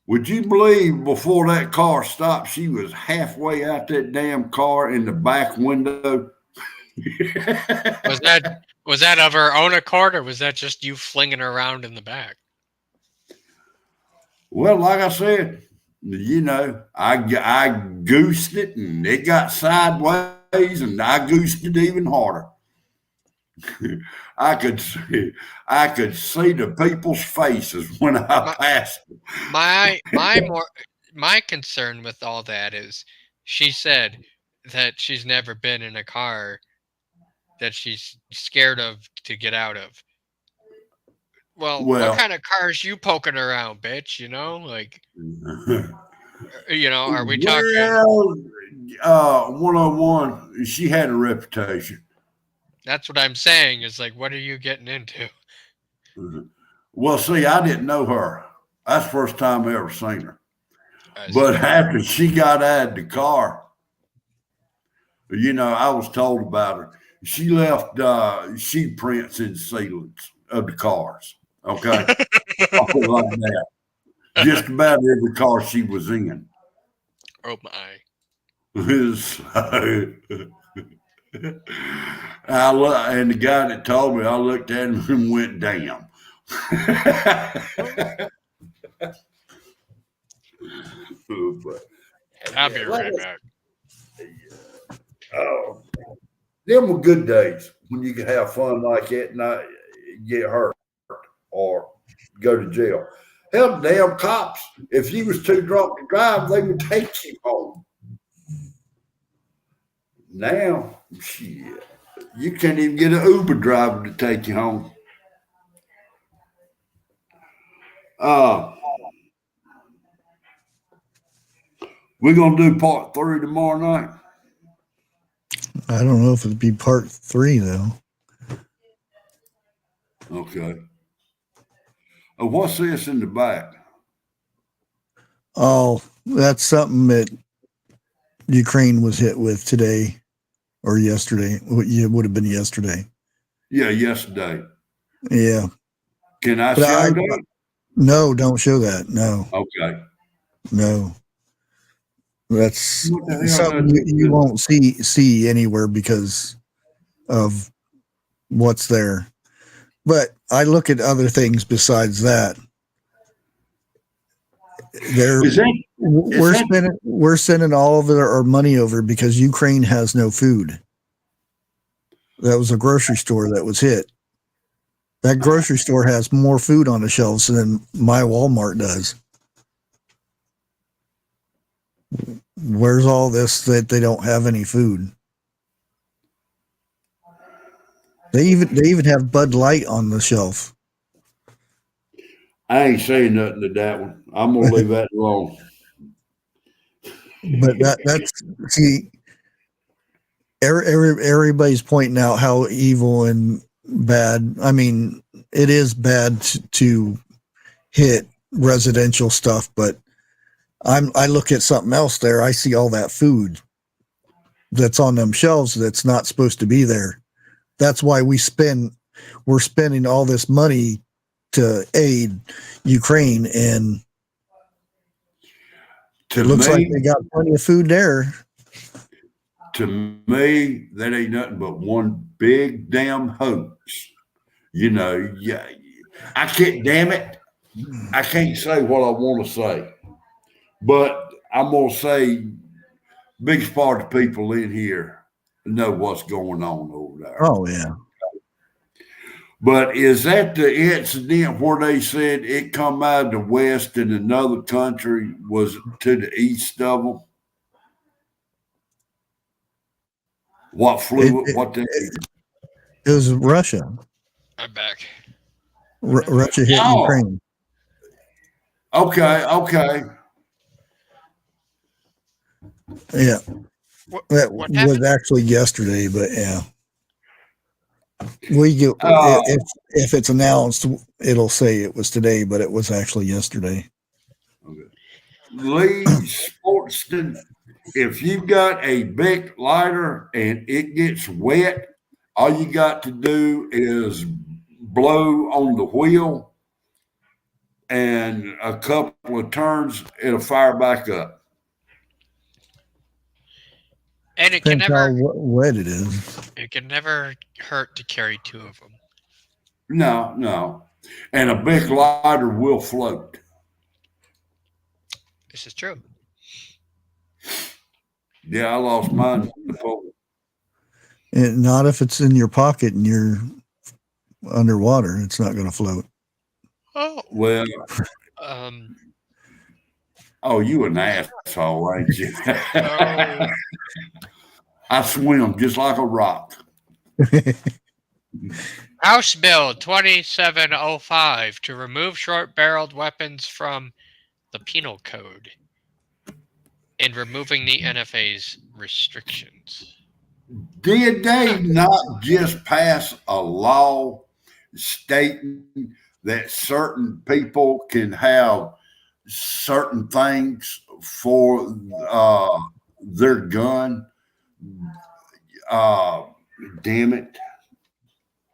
Would you believe before that car stopped, she was halfway out that damn car in the back window? Was that of her own accord, or was that just you flinging her around in the back? Well, like I said, you know, I goosed it and it got sideways and I goosed it even harder. I could see the people's faces when I passed it. My concern with all that is she said that she's never been in a car that she's scared of to get out of. Well, what kind of cars you poking around, bitch? You know, like, you know, are we talking? Well, 101, she had a reputation. That's what I'm saying is like, what are you getting into? Well, see, I didn't know her. That's the first time I ever seen her. But after she got out of the car, you know, I was told about her. She left sheet prints in the ceilings of the cars. Okay. I'll put it like that. Just about every car she was in. Oh my. And the guy that told me, I looked at him and went, damn. I'll be right back. Them were good days when you could have fun like that and not get hurt or go to jail. Hell, damn cops, if you was too drunk to drive, they would take you home. Now, shit, you can't even get an Uber driver to take you home. We're going to do part 3 tomorrow night. I don't know if it'd be part 3 though. Okay. What's this in the back? Oh, that's something that Ukraine was hit with today or yesterday. It would have been yesterday. Yeah, yesterday. Yeah. Can I But show that? No, don't show that. No, Okay. no. That's What the hell something that you is? won't see anywhere because of what's there. But I look at other things besides that. There, Is that we're sending all of our money over because Ukraine has no food. That was a grocery store that was hit. That grocery store has more food on the shelves than my Walmart does. Where's all this that they don't have any food? They even have Bud Light on the shelf. I ain't saying nothing to that one. I'm gonna leave that alone. But that's see, everybody's pointing out how evil and bad. I mean, it is bad to hit residential stuff, but I look at something else there. I see all that food that's on them shelves that's not supposed to be there. That's why we're spending all this money to aid Ukraine, and To it looks me, like they got plenty of food there. to me, that ain't nothing but one big damn hoax. You know, yeah. I can't. Damn it, I can't say what I want to say, but I'm gonna say, biggest part of people in here know what's going on over there. Oh yeah. But is that the incident where they said it come out of the west and another country was to the east of them? What flew? What they? It was Russia. I'm back. Russia hit Oh. Ukraine. Okay. Yeah. That What was happened? actually yesterday, but yeah. We get Oh. if it's announced, it'll say it was today, but it was actually yesterday. Lee Sportston, if you've got a big lighter and it gets wet, all you got to do is blow on the wheel and a couple of turns, it'll fire back up. And it can Depends how never wet it is. hurt to carry two of them. No. And a big lighter will float. This is true. Yeah, I lost mine before. And not if it's in your pocket and you're underwater. It's not going to float. Oh, Well, you an asshole, ain't you? oh. I swim just like a rock. House Bill 2705 to remove short-barreled weapons from the penal code and removing the NFA's restrictions. Did they not just pass a law stating that certain people can have certain things for their gun? Damn it.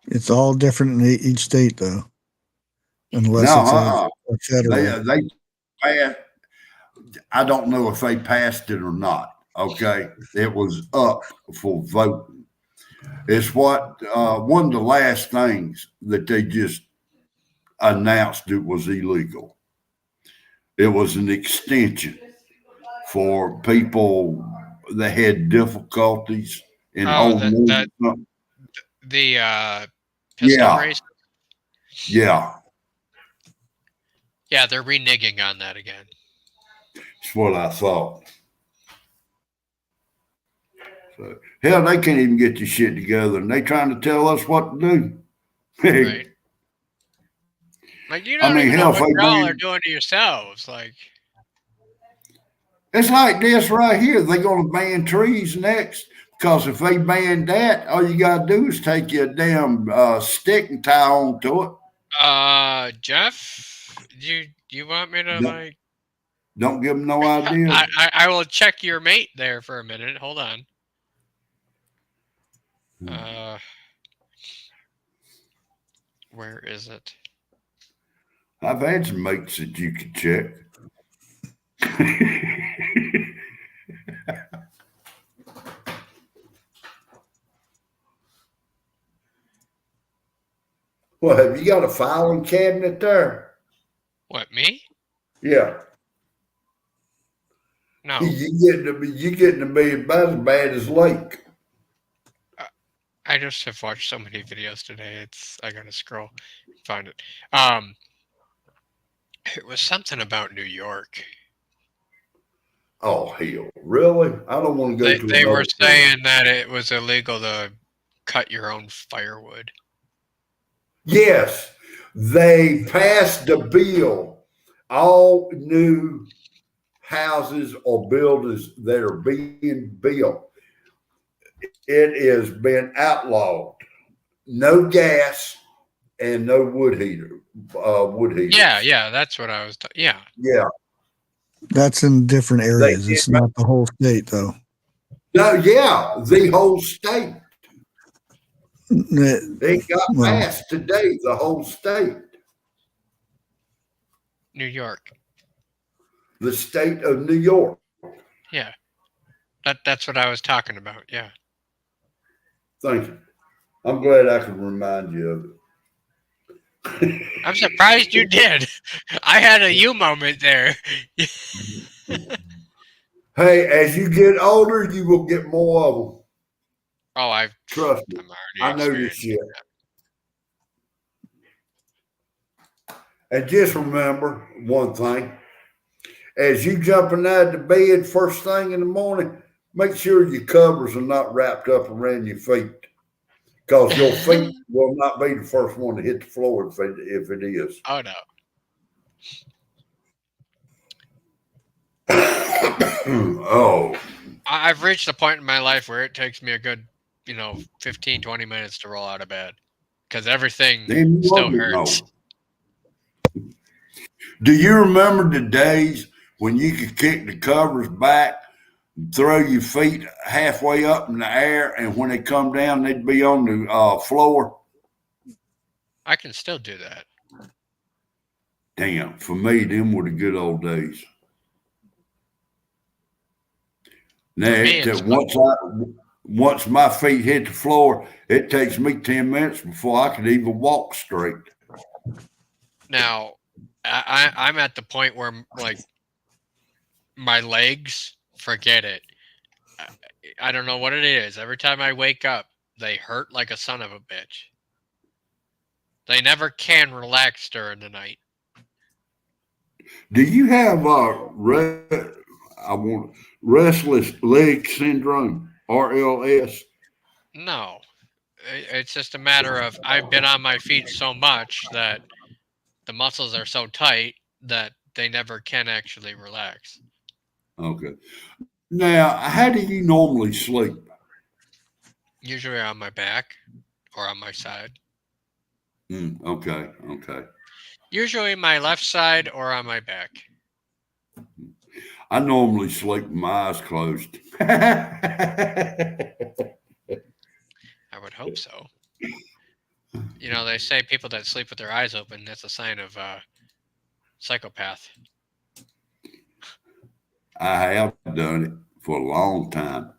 It's all different in each state, though. Unless No, it's a federal. they passed. I don't know if they passed it or not. Okay, it was up for voting. It's what one of the last things that they just announced it was illegal. It was an extension for people that had difficulties in holding the pistol race. Yeah, Yeah, they're reneging on that again. that's what I thought. So, hell, they can't even get this shit together, and they trying to tell us what to do. Right. Like, you don't even know what y'all are doing to yourselves. Like, it's like this right here. They're going to ban trees next. Because if they ban that, all you gotta do is take your damn stick and tie onto it. Jeff, do you want me to No. like? Don't give them no idea. I will check your mate there for a minute. Hold on. Where is it? I've had some mates that you could check. Well, have you got a filing cabinet there? What, me? Yeah. No. You getting to be about as bad as Lake. I just have watched so many videos today. I gotta scroll and find it. It was something about New York. Oh hell, really? I don't want to go to. They were saying that it was illegal to cut your own firewood. Yes, they passed a bill. All new houses or buildings that are being built, it has been outlawed. No gas and no wood heater. Yeah, that's what I was. Yeah. That's in different areas. It's not the whole state, though. No, yeah, the whole state. It got passed today. The whole state. New York. The state of New York. Yeah. That's what I was talking about. Yeah. Thank you. I'm glad I could remind you of it. I'm surprised you did. I had a you moment there. Hey, as you get older, you will get more of them. Oh, Trust me. I know this shit. And just remember one thing. As you jumping out of bed first thing in the morning, make sure your covers are not wrapped up around your feet. Because your feet will not be the first one to hit the floor if it is. Oh, no. Oh. I've reached a point in my life where it takes me a good, 15, 20 minutes to roll out of bed. Because everything still hurts. Do you remember the days when you could kick the covers back, throw your feet halfway up in the air, and when they come down, they'd be on the floor? I can still do that. Damn, for me, them were the good old days. Now, once my feet hit the floor, it takes me 10 minutes before I can even walk straight. Now, I'm at the point where, like, my legs, forget it. I don't know what it is. Every time I wake up, they hurt like a son of a bitch. They never can relax during the night. Do you have restless leg syndrome, RLS? No. It's just a matter of I've been on my feet so much that the muscles are so tight that they never can actually relax. Okay. Now, how do you normally sleep? Usually on my back or on my side. Okay. Usually my left side or on my back. I normally sleep with my eyes closed. I would hope so. They say people that sleep with their eyes open, that's a sign of psychopath. I have done it for a long time.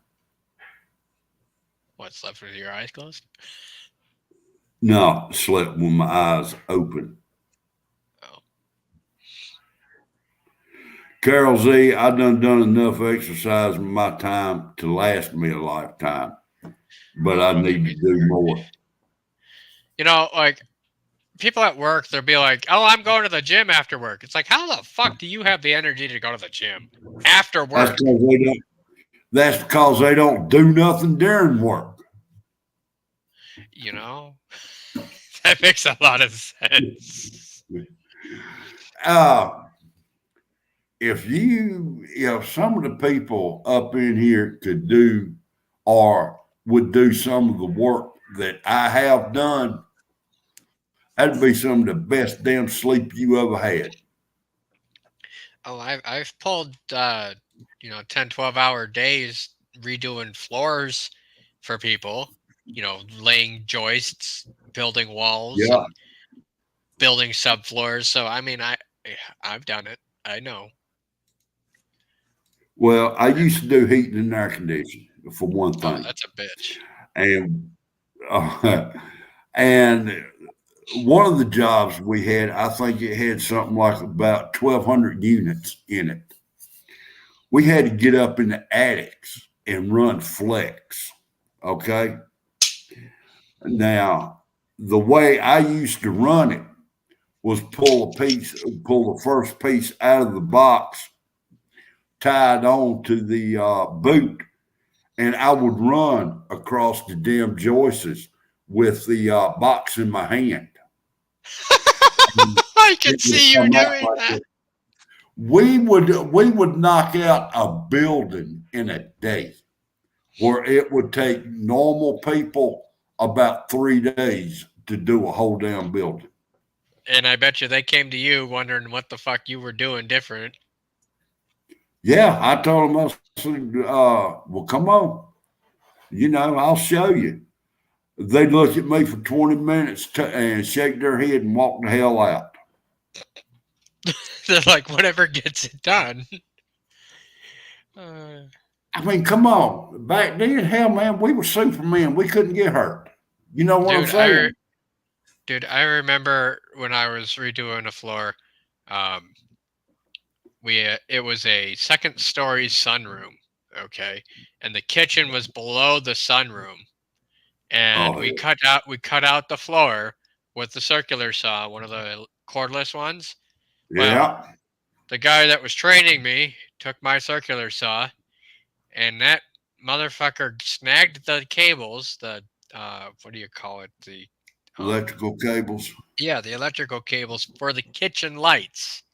What, slept with your eyes closed? No, slept with my eyes open. Oh. Carol Z, I done enough exercise in my time to last me a lifetime, but I need to do more. Like people at work, they'll be like, "Oh, I'm going to the gym after work." It's like, how the fuck do you have the energy to go to the gym after work? That's because they don't do nothing during work. That makes a lot of sense. If some of the people up in here could do or would do some of the work that I have done, that'd be some of the best damn sleep you ever had. Oh, I've pulled 10, 12-hour days redoing floors for people, laying joists, building walls Yeah. and building subfloors. So I mean I've done it. I know. Well, I used to do heating and air conditioning for one Oh, thing. that's a bitch. And and one of the jobs we had, I think it had something like about 1,200 units in it. We had to get up in the attics and run flex. Okay. Now, the way I used to run it was pull the first piece out of the box, tied on to the boot, and I would run across the damn joists with the box in my hand. I can see you doing that. We would knock out a building in a day, where it would take normal people about 3 days to do a whole damn building. And I bet you they came to you wondering what the fuck you were doing different. Yeah, I told them, I said, well, come on. I'll show you. They'd look at me for 20 minutes and shake their head and walk the hell out. They're like, whatever gets it done. I mean, come on. Back then, hell, man, we were Superman. We couldn't get hurt. You know what I'm saying? Dude, I remember when I was redoing a floor, it was a second-story sunroom, okay, and the kitchen was below the sunroom, and we cut out the floor with the circular saw, one of the cordless ones. Yeah. Well, the guy that was training me took my circular saw, and that motherfucker snagged the cables. The what do you call it? The electrical cables. Yeah, the electrical cables for the kitchen lights.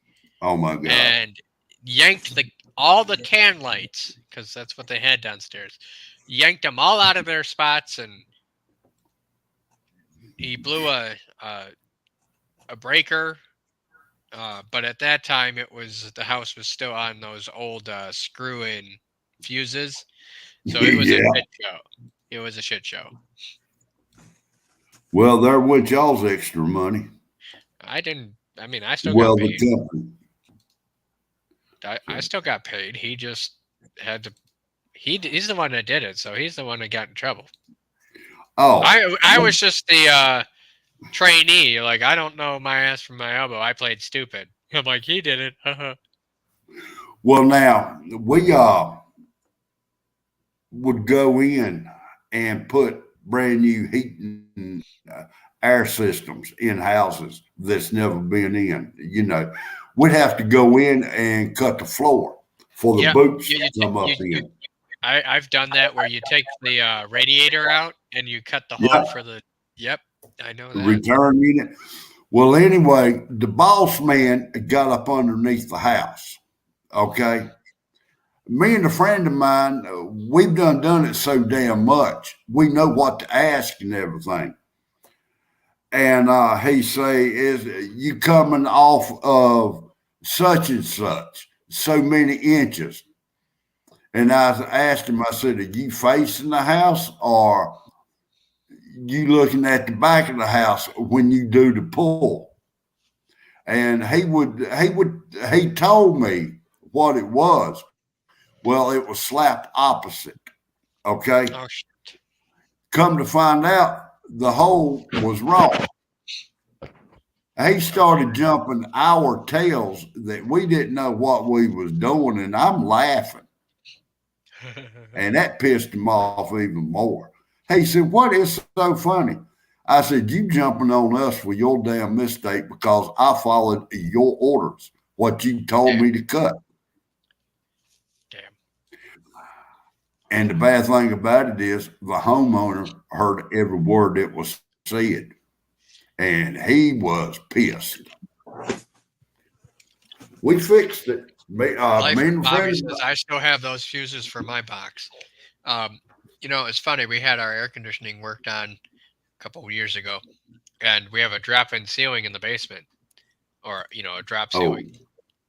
Oh my god! And yanked all the can lights, because that's what they had downstairs. Yanked them all out of their spots, and he blew a breaker. But at that time, the house was still on those old screw-in fuses, so it was a shit show. It was a shit show. Well, there went y'all's extra money. I still got paid. The company. I still got paid. He just had to. He's the one that did it, so he's the one that got in trouble. Oh, I was just the trainee. Like, I don't know my ass from my elbow. I played stupid. I'm like, he did it. Well, now we would go in and put brand new heating air systems in houses that's never been in. We'd have to go in and cut the floor for the boots to come up in. I've done that where you take the radiator out and you cut the hole for the. Yep, I know that. Return unit. Well, anyway, the boss man got up underneath the house. Okay. Me and a friend of mine, we've done it so damn much. We know what to ask and everything. And he say, is you coming off of such and such, so many inches? And I asked him, I said, are you facing the house or you looking at the back of the house when you do the pull? And he told me what it was. Well, it was slap opposite. Okay. Oh, shit. Come to find out, the hole was wrong. He started jumping our tails that we didn't know what we was doing, and I'm laughing. And that pissed him off even more. He said, what is so funny? I said, you jumping on us for your damn mistake because I followed your orders, what you told me to cut. Damn. And the bad thing about it is the homeowner heard every word that was said, and he was pissed. We fixed it. Bobby says, I still have those fuses for my box. You know, it's funny. We had our air conditioning worked on a couple of years ago, and we have a drop-in ceiling in the basement, or a drop Oh, ceiling,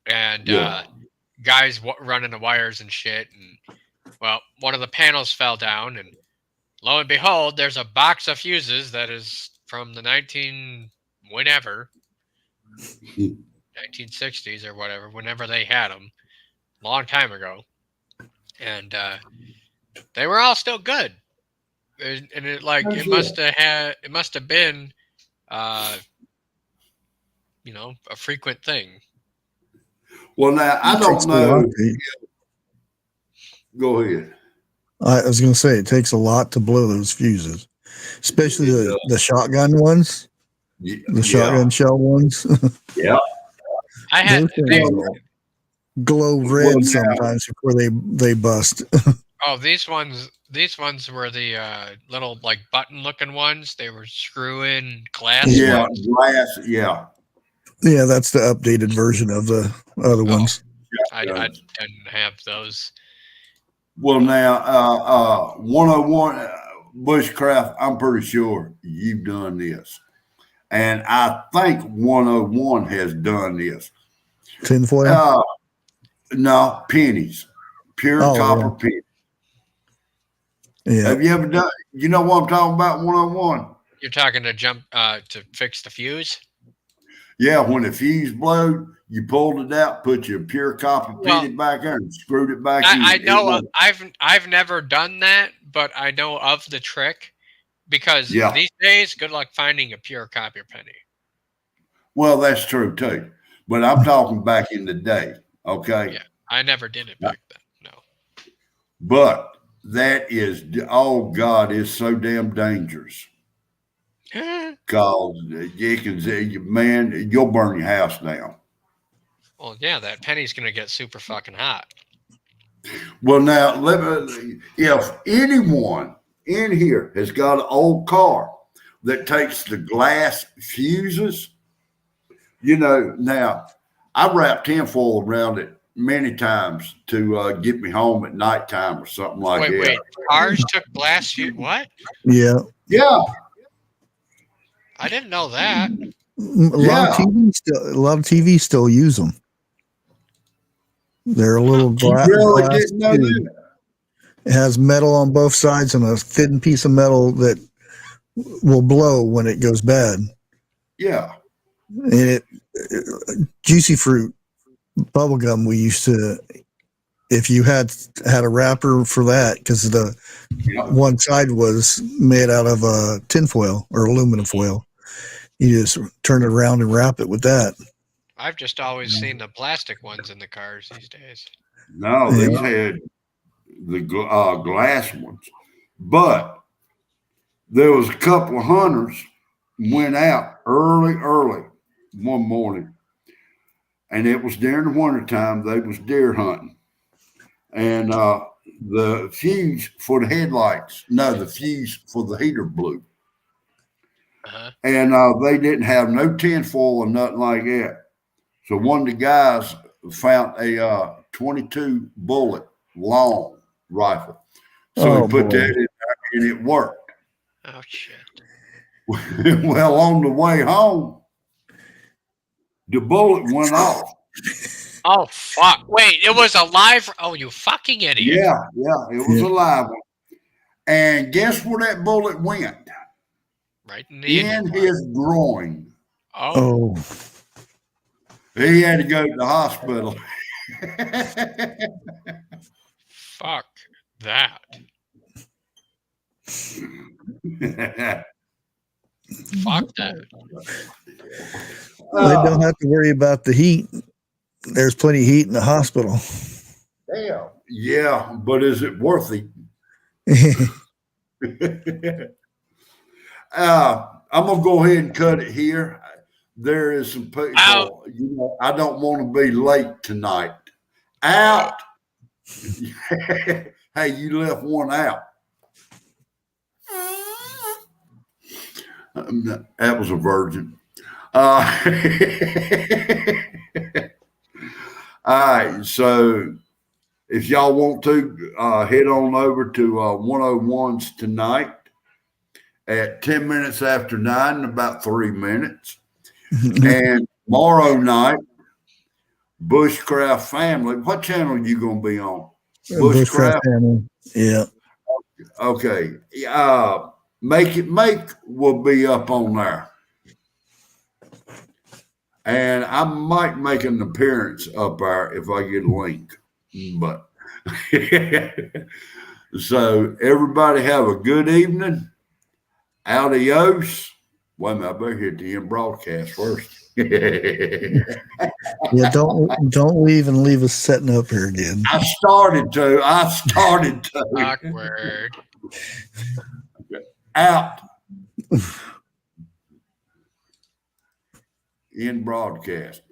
and yeah. guys running the wires and shit. And well, one of the panels fell down, and lo and behold, there's a box of fuses that is from the 1960s or whatever, whenever they had them, long time ago, and they were all still good. And it like Oh, it yeah. must have been a frequent thing. Well, now I It takes don't a lot know. to- Go ahead. I was going to say it takes a lot to blow those fuses, especially the shotgun ones, the Yeah. shotgun shell ones. Yeah. I had Those things glow red Well, now, sometimes before they bust. these ones were the little like button looking ones. They were screw-in glass yeah, ones. glass. Yeah. Yeah, that's the updated version of the other Oh, ones. I Shotguns. didn't have those. Well, now, 101 Bushcraft, I'm pretty sure you've done this. And I think 101 has done this. Tinfoil. No, pennies, pure Oh, copper pennies. Yeah. Have you ever done? You know what I'm talking about? 101. You're talking to to fix the fuse. Yeah, when the fuse blew, you pulled it out, put your pure copper Well, penny back there, and screwed it back in. I It know was- I've never done that, but I know of the trick because Yeah. these days, good luck finding a pure copper penny. Well, that's true too. But I'm talking back in the day. Okay. Yeah, I never did it back then. No. But that is, oh God, it's so damn dangerous. Because you can say, man, you'll burn your house down. Well, yeah, that penny's gonna get super fucking hot. Well, now, if anyone in here has got an old car that takes the glass fuses, now I wrap tinfoil around it many times to get me home at nighttime or something like that. Wait, cars took glass fuse? What? Yeah. Yeah. Mm-hmm. I didn't know that. A lot of TVs still use them. They're a little glass. Really didn't know tube. that. It has metal on both sides and a thin piece of metal that will blow when it goes bad. Yeah. And Juicy Fruit bubblegum, we used to, if you had a wrapper for that, because the one side was made out of tinfoil or aluminum foil, you just turn it around and wrap it with that. I've just always seen the plastic ones in the cars these days. No, these had the glass ones. But there was a couple of hunters went out early one morning. And it was during the wintertime. They was deer hunting. And the fuse for the headlights, the fuse for the heater blew. Uh-huh. And they didn't have no tinfoil or nothing like that. So one of the guys found a 22 bullet long rifle. So he put that in there and it worked. Oh, shit. Well, on the way home, the bullet went off. Oh, fuck. Wait, it was a live. Oh, you fucking idiot. Yeah, it was a live one. And guess where that bullet went? Right in the In his groin. Oh. He had to go to the hospital. Fuck that. Fuck that. They don't have to worry about the heat. There's plenty of heat in the hospital. Damn. Yeah, but is it worth it? I'm gonna go ahead and cut it here. There is some people. Out. I don't want to be late tonight. Out. Hey, you left one out. That was a virgin. All right, so if y'all want to, head on over to 101's tonight at 10 minutes after 9, in about 3 minutes. And tomorrow night, Bushcraft Family. What channel are you going to be on? Bushcraft? Family. Yeah. Okay. Make It Make will be up on there. And I might make an appearance up there if I get a link. But so everybody have a good evening. Adios. Wait a minute, I better hit the end broadcast first. Yeah, don't leave and leave us setting up here again. I started to. Awkward. Out. In broadcast.